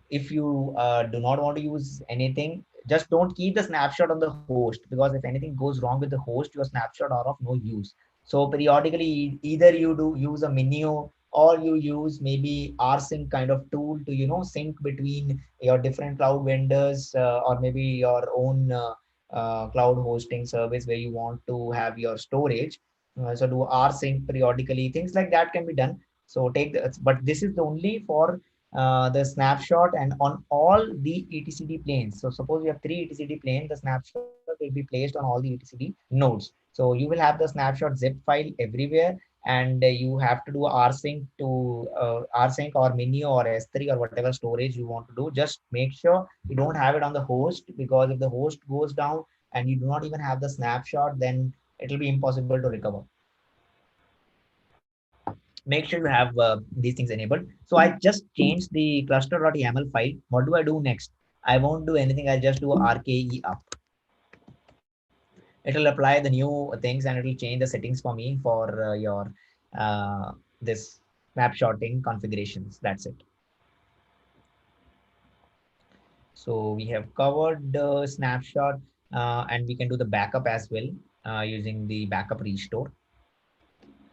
If you do not want to use anything, just don't keep the snapshot on the host, because if anything goes wrong with the host, your snapshot are of no use. So periodically, either you do use a Minio or you use maybe rsync kind of tool to, sync between your different cloud vendors, or maybe your own cloud hosting service where you want to have your storage. So do rsync periodically, things like that can be done. So take the, but this is only for the snapshot and on all the etcd planes. So suppose you have 3 etcd planes, the snapshot will be placed on all the etcd nodes. So you will have the snapshot zip file everywhere, and you have to do rsync to rsync or Minio or S3 or whatever storage you want to do. Just make sure you don't have it on the host, because if the host goes down and you do not even have the snapshot, then it will be impossible to recover. Make sure you have these things enabled. So I just changed the cluster.yaml file. What do I do next? I won't do anything. I'll just do RKE up. It'll apply the new things and it'll change the settings for me for your this snapshotting configurations. That's it. So we have covered the snapshot, and we can do the backup as well using the backup restore.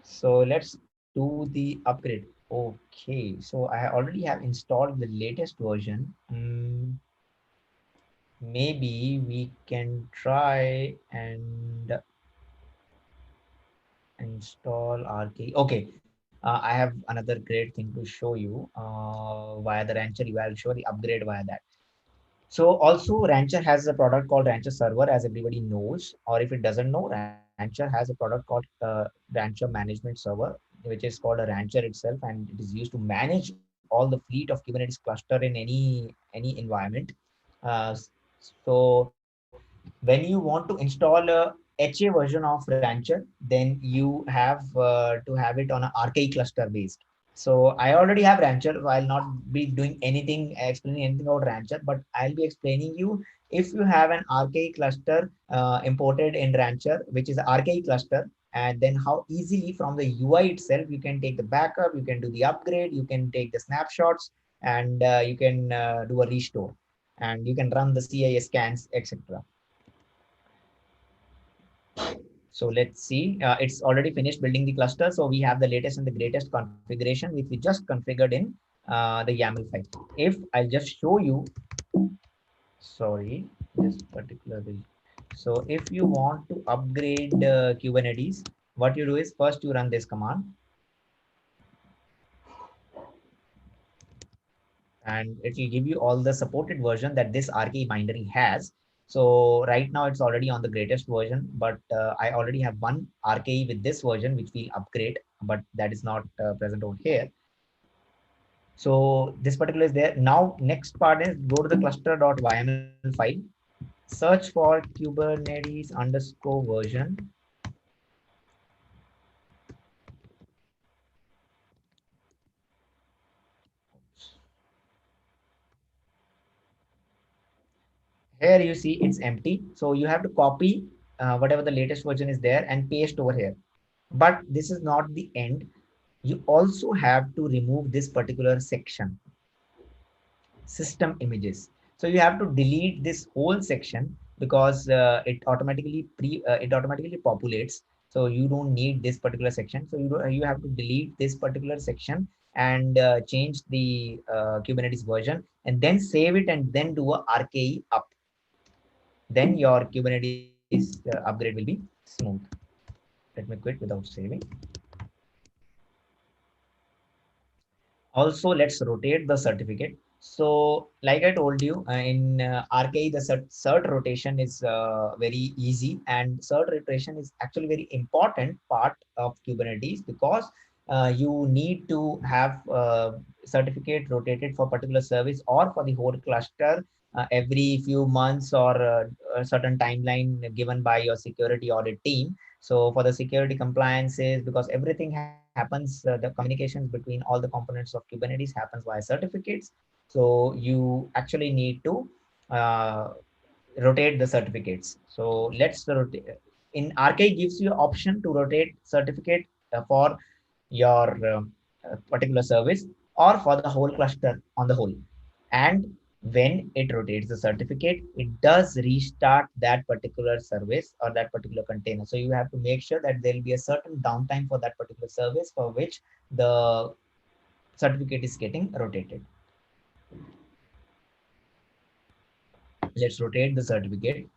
So let's do the upgrade. Okay, so I already have installed the latest version. Maybe we can try and install RK. Okay, I have another great thing to show you via the Rancher. I'll show the upgrade via that. So also Rancher has a product called Rancher Server, as everybody knows, or if it doesn't know, Rancher has a product called Rancher Management Server, which is called a Rancher itself, and it is used to manage all the fleet of Kubernetes cluster in any environment. Uh, so when you want to install a HA version of Rancher, then you have to have it on a RKE cluster based. So I already have Rancher. So I'll not be doing anything, explaining anything about Rancher, but I'll be explaining you if you have an RKE cluster imported in Rancher, which is RKE cluster, and then how easily from the UI itself you can take the backup, you can do the upgrade, you can take the snapshots, and you can do a restore, and you can run the CIS scans, etc. So let's see. It's already finished building the cluster. So we have the latest and the greatest configuration, which we just configured in the YAML file. If I just show you, sorry, this particular. So if you want to upgrade Kubernetes, what you do is first you run this command, and it will give you all the supported version that this RKE binary has. So right now it's already on the greatest version, but I already have one RKE with this version, which we'll upgrade, but that is not present over here. So this particular is there. Now, next part is go to the cluster.yml file, search for Kubernetes underscore version. Here you see it's empty. So you have to copy whatever the latest version is there and paste over here. But this is not the end. You also have to remove this particular section, system images. So you have to delete this whole section because it automatically populates. So you don't need this particular section. So you have to delete this particular section and change the Kubernetes version, and then save it and then do a RKE up. Then your Kubernetes upgrade will be smooth. Let me quit without saving. Also, let's rotate the certificate. So like I told you, in RKE, the cert rotation is very easy, and cert rotation is actually very important part of Kubernetes because you need to have certificate rotated for particular service or for the whole cluster every few months, or a certain timeline given by your security audit team. So for the security compliances, because everything happens, the communications between all the components of Kubernetes happens via certificates. So you actually need to uh, rotate the certificates. So let's rotate. In RK gives you option to rotate certificate for your particular service or for the whole cluster on the whole. And when it rotates the certificate, it does restart that particular service or that particular container. So you have to make sure that there will be a certain downtime for that particular service for which the certificate is getting rotated. Let's rotate the certificate.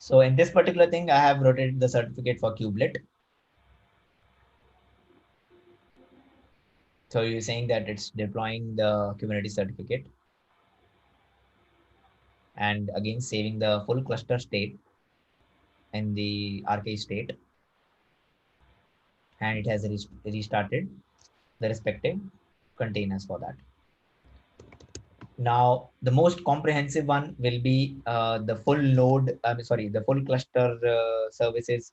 So in this particular thing, I have rotated the certificate for kubelet. So you're saying that it's deploying the Kubernetes certificate and again saving the full cluster state in the RK state, and it has restarted the respective containers for that. Now, the most comprehensive one will be the full load, sorry, the full cluster services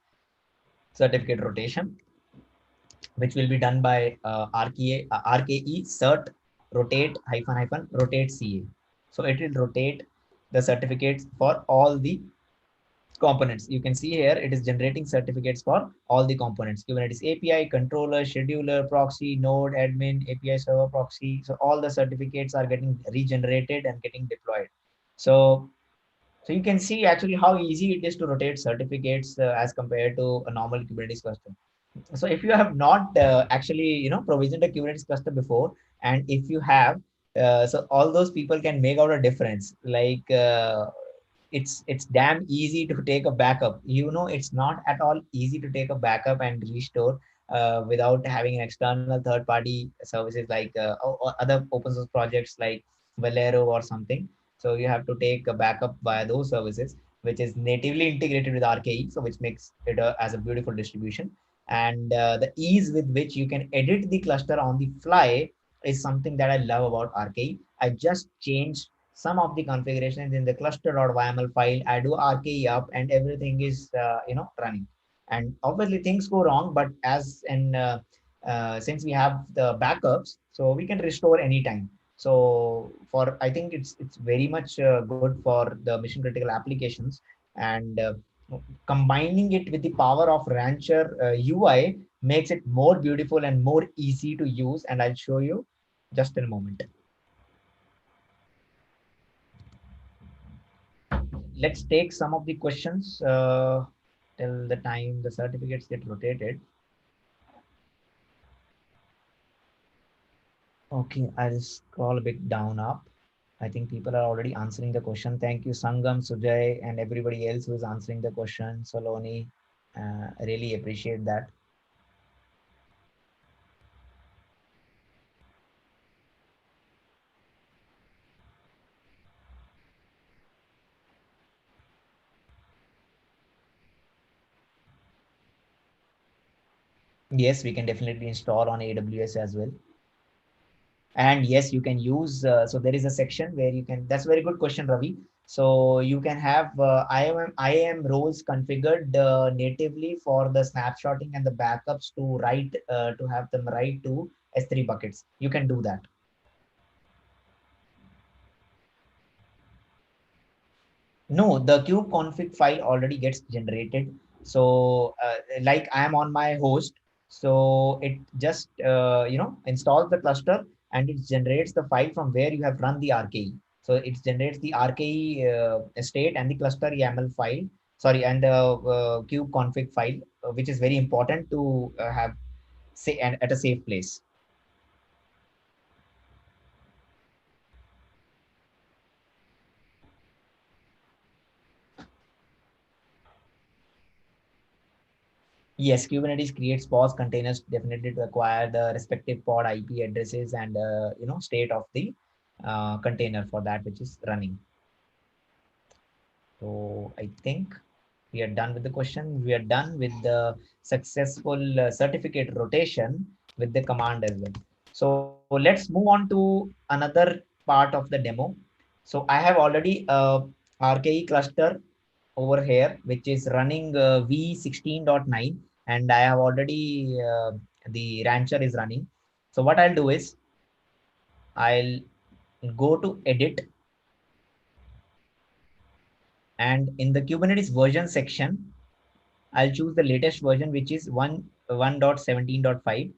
certificate rotation, which will be done by RKE cert rotate hyphen hyphen rotate CA. So it will rotate the certificates for all the components. You can see here it is generating certificates for all the components: Kubernetes API, controller, scheduler, proxy, node, admin, API server, proxy. So all the certificates are getting regenerated and getting deployed. So so you can see actually how easy it is to rotate certificates as compared to a normal Kubernetes cluster. So if you have not actually provisioned a Kubernetes cluster before, and if you have, so all those people can make out a difference. Like it's damn easy to take a backup. It's not at all easy to take a backup and restore without having an external third party services like or other open source projects like Valero or something. So you have to take a backup via those services, which is natively integrated with RKE, so which makes it as a beautiful distribution. And the ease with which you can edit the cluster on the fly is something that I love about RKE. I just changed some of the configurations in the cluster.yml file. I do RKE up, and everything is running. And obviously things go wrong, but as in since we have the backups, so we can restore anytime. So for I think it's very much good for the mission critical applications, and combining it with the power of Rancher UI makes it more beautiful and more easy to use. And I'll show you just in a moment. Let's take some of the questions till the time the certificates get rotated. Okay, I'll scroll a bit down up. I think people are already answering the question. Thank you, Sangam, Sujay, and everybody else who is answering the question. Soloni, I really appreciate that. Yes, we can definitely install on AWS as well. And yes, you can use, so there is a section where you can, that's a very good question, Ravi. So you can have IAM roles configured natively for the snapshotting and the backups to write, to have them write to S3 buckets. You can do that. No, the kube config file already gets generated. So like I am on my host, so it just installs the cluster, and it generates the file from where you have run the RKE. So it generates the RKE state and the cluster YAML file. Sorry, and the kube config file, which is very important to have say and at a safe place. Yes, Kubernetes creates pause containers definitely to acquire the respective pod IP addresses and state of the container for that which is running. So I think we are done with the question. We are done with the successful certificate rotation with the command as well. So let's move on to another part of the demo. So I have already a RKE cluster over here, which is running v16.9, and I have already the rancher is running. So what I'll do is I'll go to edit, and in the Kubernetes version section, I'll choose the latest version, which is 1.17.5,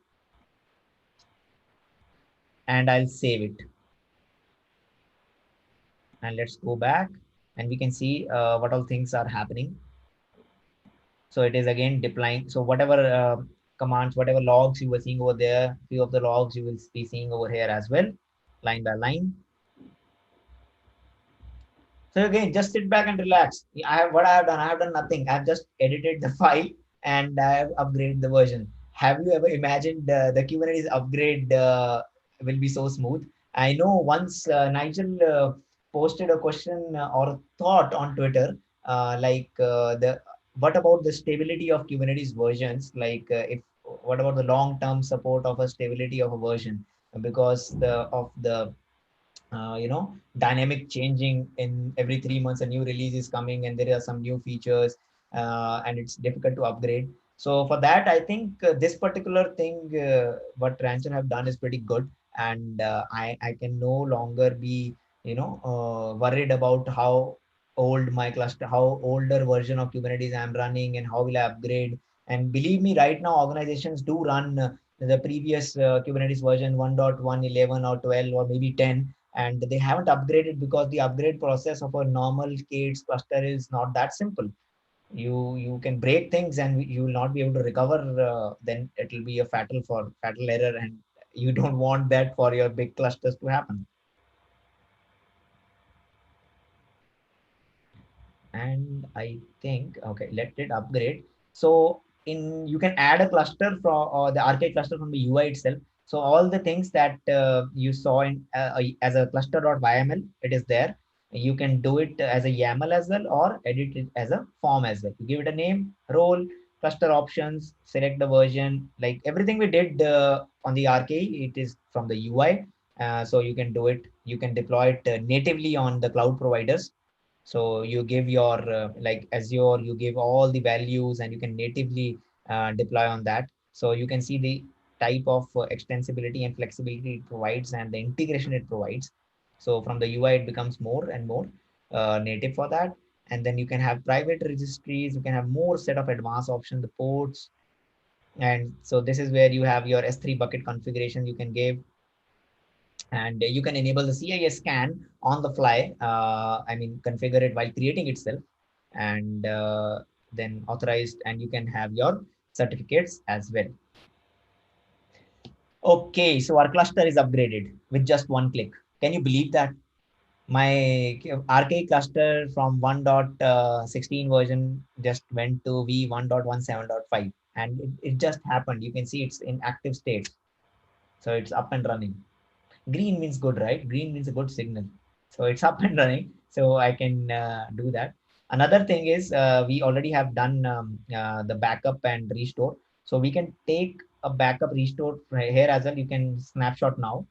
and I'll save it. And let's go back, and we can see what all things are happening. So it is again deploying. So whatever commands, whatever logs you were seeing over there, few of the logs you will be seeing over here as well, line by line. So again, just sit back and relax. What I have done. I have done nothing. I have just edited the file, and I have upgraded the version. Have you ever imagined the Kubernetes upgrade will be so smooth? I know once Nigel posted a question or thought on Twitter, the what about the stability of Kubernetes versions? Like if what about the long-term support of a stability of a version, because the dynamic changing in every 3 months, a new release is coming and there are some new features, and it's difficult to upgrade. So for that, I think this particular thing what Rancher have done is pretty good. And I can no longer be worried about how old my cluster, how older version of Kubernetes I'm running, and how will I upgrade. And believe me, right now organizations do run the previous Kubernetes version 1.111 or 12 or maybe 10, and they haven't upgraded because the upgrade process of a normal k8s cluster is not that simple. You can break things and you will not be able to recover. Then it will be a fatal error, and you don't want that for your big clusters to happen. And I think okay, let it upgrade. So in you can add a cluster from or the arcade cluster from the UI itself. So all the things that you saw in as a cluster.yml, it is there. You can do it as a YAML as well, or edit it as a form as well. You give it a name, role, cluster options, select the version, like everything we did on the RKE, it is from the UI. So you can do it. You can deploy it natively on the cloud providers. So you give your like Azure, you give all the values, and you can natively deploy on that. So you can see the type of extensibility and flexibility it provides, and the integration it provides. So from the UI, it becomes more and more native for that. And then you can have private registries. You can have more set of advanced options, the ports. And so this is where you have your S3 bucket configuration you can give, and you can enable the CIS scan on the fly. I mean, configure it while creating itself, and then authorized, and you can have your certificates as well. Okay, so our cluster is upgraded with just one click. Can you believe that? My RK cluster from 1.16 version just went to v1.17.5, and it just happened. You can see it's in active state. So it's up and running. Green means good, right? Green means a good signal. So it's up and running. So I can do that. Another thing is we already have done the backup and restore. So we can take a backup restore here as well. You can snapshot now.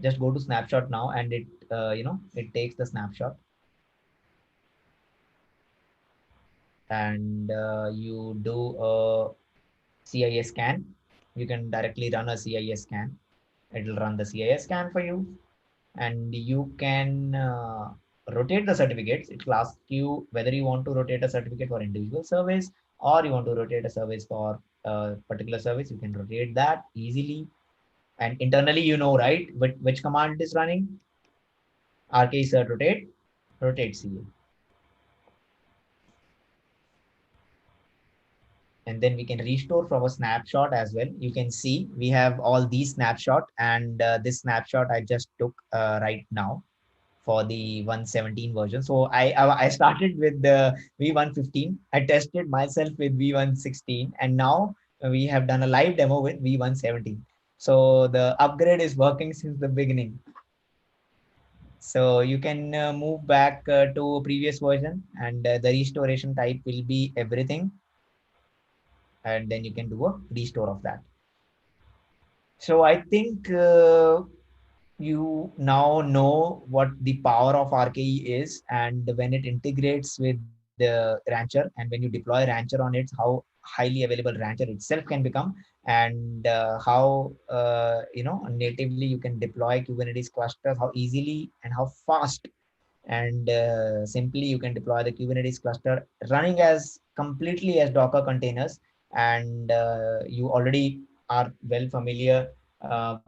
Just go to snapshot now, and it it takes the snapshot, and you do a CIS scan. You can directly run a CIS scan. It will run the CIS scan for you, and you can rotate the certificates. It will ask you whether you want to rotate a certificate for individual service, or you want to rotate a service for a particular service. You can rotate that easily. And internally, right, which command is running. RK cert rotate CA. And then we can restore from a snapshot as well. You can see we have all these snapshot, and this snapshot I just took right now for the 117 version. So I started with the V115. I tested myself with V116, and now we have done a live demo with V117. So the upgrade is working since the beginning. So you can move back to previous version, and the restoration type will be everything, and then you can do a restore of that. So I think you now know what the power of RKE is, and when it integrates with the Rancher, and when you deploy Rancher on it, how highly available Rancher itself can become, and how natively you can deploy Kubernetes clusters, how easily and how fast and simply you can deploy the Kubernetes cluster running as completely as Docker containers. And you already are well familiar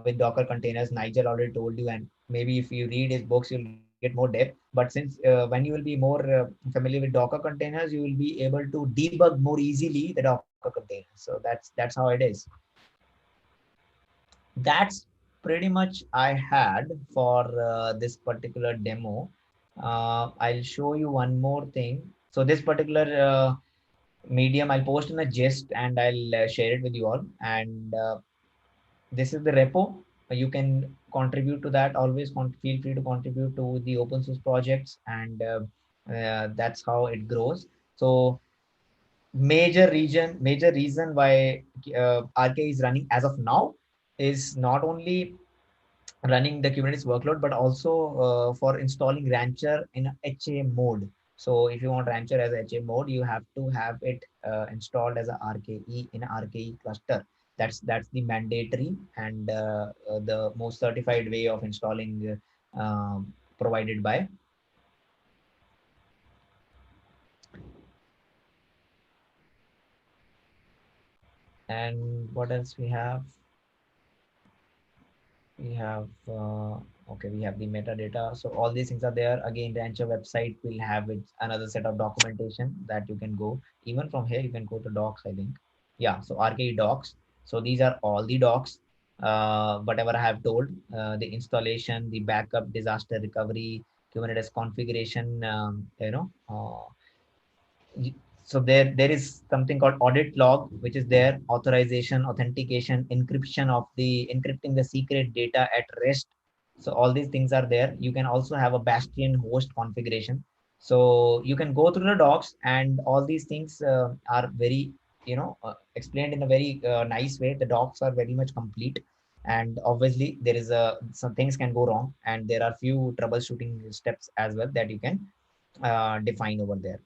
with Docker containers. Nigel already told you, and maybe if you read his books, you'll get more depth. But since when you will be more familiar with Docker containers, you will be able to debug more easily the Docker containers. So that's how it is. That's pretty much I had for this particular demo. I'll show you one more thing. So this particular medium I'll post in a gist, and I'll share it with you all. And this is the repo. You can contribute to that. Always feel free to contribute to the open source projects, and that's how it grows. So major reason why RK is running as of now is not only running the Kubernetes workload, but also for installing Rancher in HA mode. So if you want Rancher as HA mode, you have to have it installed as a RKE in a RKE cluster. That's the mandatory and the most certified way of installing provided by. And what else we have? We have okay, we have the metadata. So all these things are there. Again, Rancher website will have it, another set of documentation that you can go. Even from here you can go to docs, I think. Yeah, so RKE docs. So these are all the docs, whatever I have told, the installation, the backup, disaster recovery, Kubernetes configuration, So there is something called audit log, which is there, authorization, authentication, encrypting the secret data at rest. So all these things are there. You can also have a bastion host configuration. So you can go through the docs, and all these things are very, explained in a very nice way. The docs are very much complete, and obviously there is some things can go wrong, and there are few troubleshooting steps as well that you can define over there.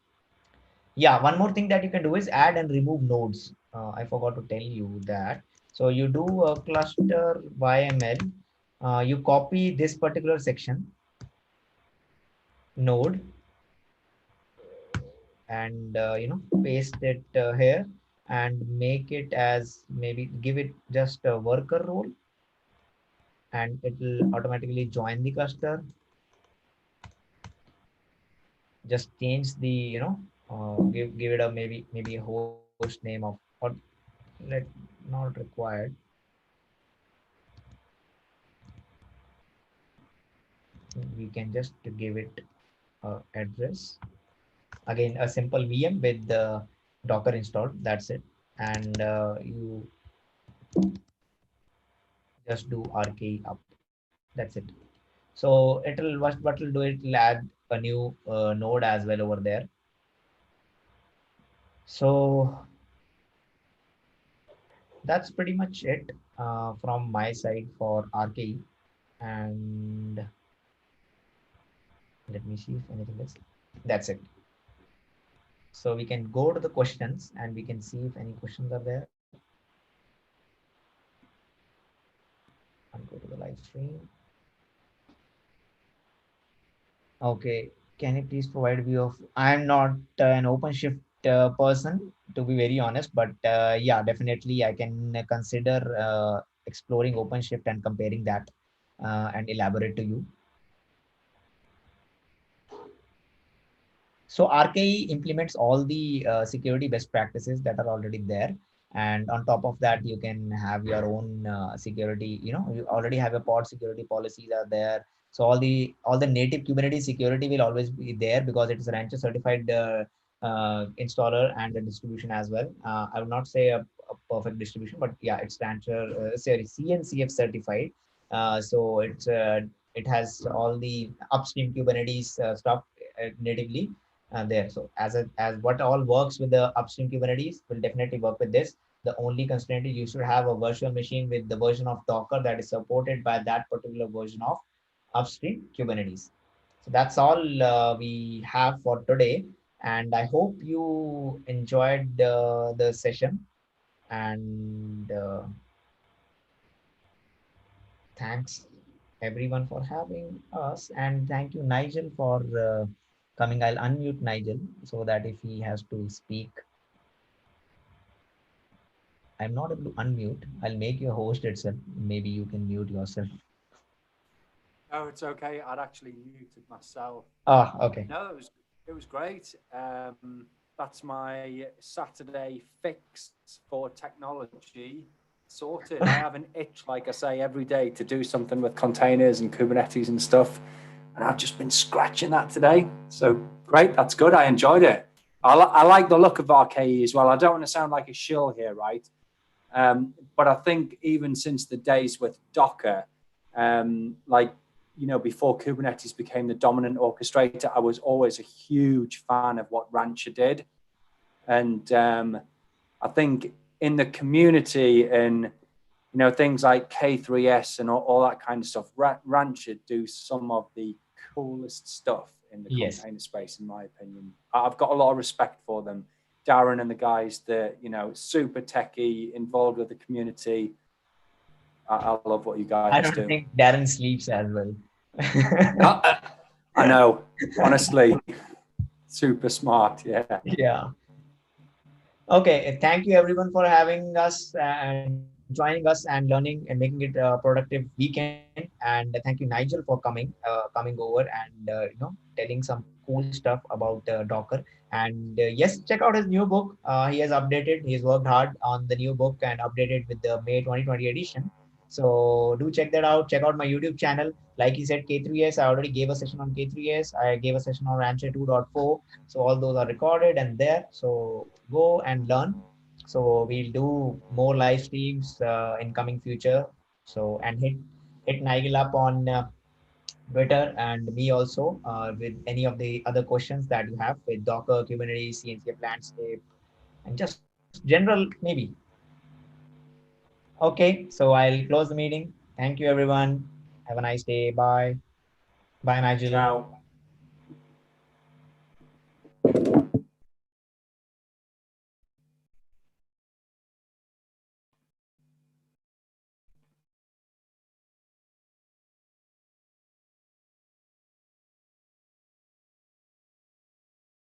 Yeah, one more thing that you can do is add and remove nodes. I forgot to tell you that. So you do a cluster YML, you copy this particular section node, and paste it here, and make it as, maybe give it just a worker role, and it will automatically join the cluster. Just change the, give it a, maybe a host name of, or let, not required. We can just give it address, again a simple VM with the Docker installed, that's it. And you just do RKE up, that's it. So it'll, what will do, it will add a new node as well over there. So that's pretty much it from my side for RKE. And let me see if anything else. That's it. So we can go to the questions, and we can see if any questions are there. And go to the live stream. Okay. Can you please provide view of? I'm not an OpenShift person, to be very honest, but yeah, definitely I can consider exploring OpenShift and comparing that and elaborate to you. So RKE implements all the security best practices that are already there. And on top of that, you can have your own security. You already have a pod security policies are there. So all the native Kubernetes security will always be there, because it is a Rancher certified installer and a distribution as well. I would not say a perfect distribution, but yeah, it's Rancher, sorry, CNCF certified. So it has all the upstream Kubernetes stuff natively there. So as what all works with the upstream Kubernetes will definitely work with this. The only constraint is you should have a virtual machine with the version of Docker that is supported by that particular version of upstream Kubernetes. So that's all we have for today. And I hope you enjoyed the session. And thanks everyone for having us. And thank you, Nigel, for coming. I'll unmute Nigel so that if he has to speak, I'm not able to unmute. I'll make you a host itself. Maybe you can mute yourself. Oh, it's okay. I'd actually muted myself. Ah, okay. No, it was great. That's my Saturday fix for technology sorted. I have an itch, like I say, every day to do something with containers and Kubernetes and stuff, and I've just been scratching that today. So great, that's good. I enjoyed it. I like the look of RKE as well. I don't want to sound like a shill here, right? But I think even since the days with Docker, before Kubernetes became the dominant orchestrator, I was always a huge fan of what Rancher did. And I think in the community and, things like K3S and all that kind of stuff, Rancher do some of the coolest stuff in the container space, in my opinion. I've got a lot of respect for them. Darren and the guys that, super techie, involved with the community. I love what you guys do. I don't think Darren sleeps as well. I know, honestly, super smart. Yeah. Yeah. Okay. Thank you everyone for having us and joining us and learning and making it a productive weekend. And thank you, Nigel, for coming over and telling some cool stuff about Docker. And yes, check out his new book. He has updated. He's worked hard on the new book and updated with the May 2020 edition. So do check that out. Check out my YouTube channel. Like he said, K3S, I already gave a session on K3S. I gave a session on Rancher 2.4. So all those are recorded and there. So go and learn. So we'll do more live streams in coming future. So and hit Nigel up on Twitter and me also with any of the other questions that you have with Docker, Kubernetes, CNCF landscape, and just general maybe. Okay, so I'll close the meeting. Thank you, everyone. Have a nice day. Bye. Bye, Nigel. Ciao.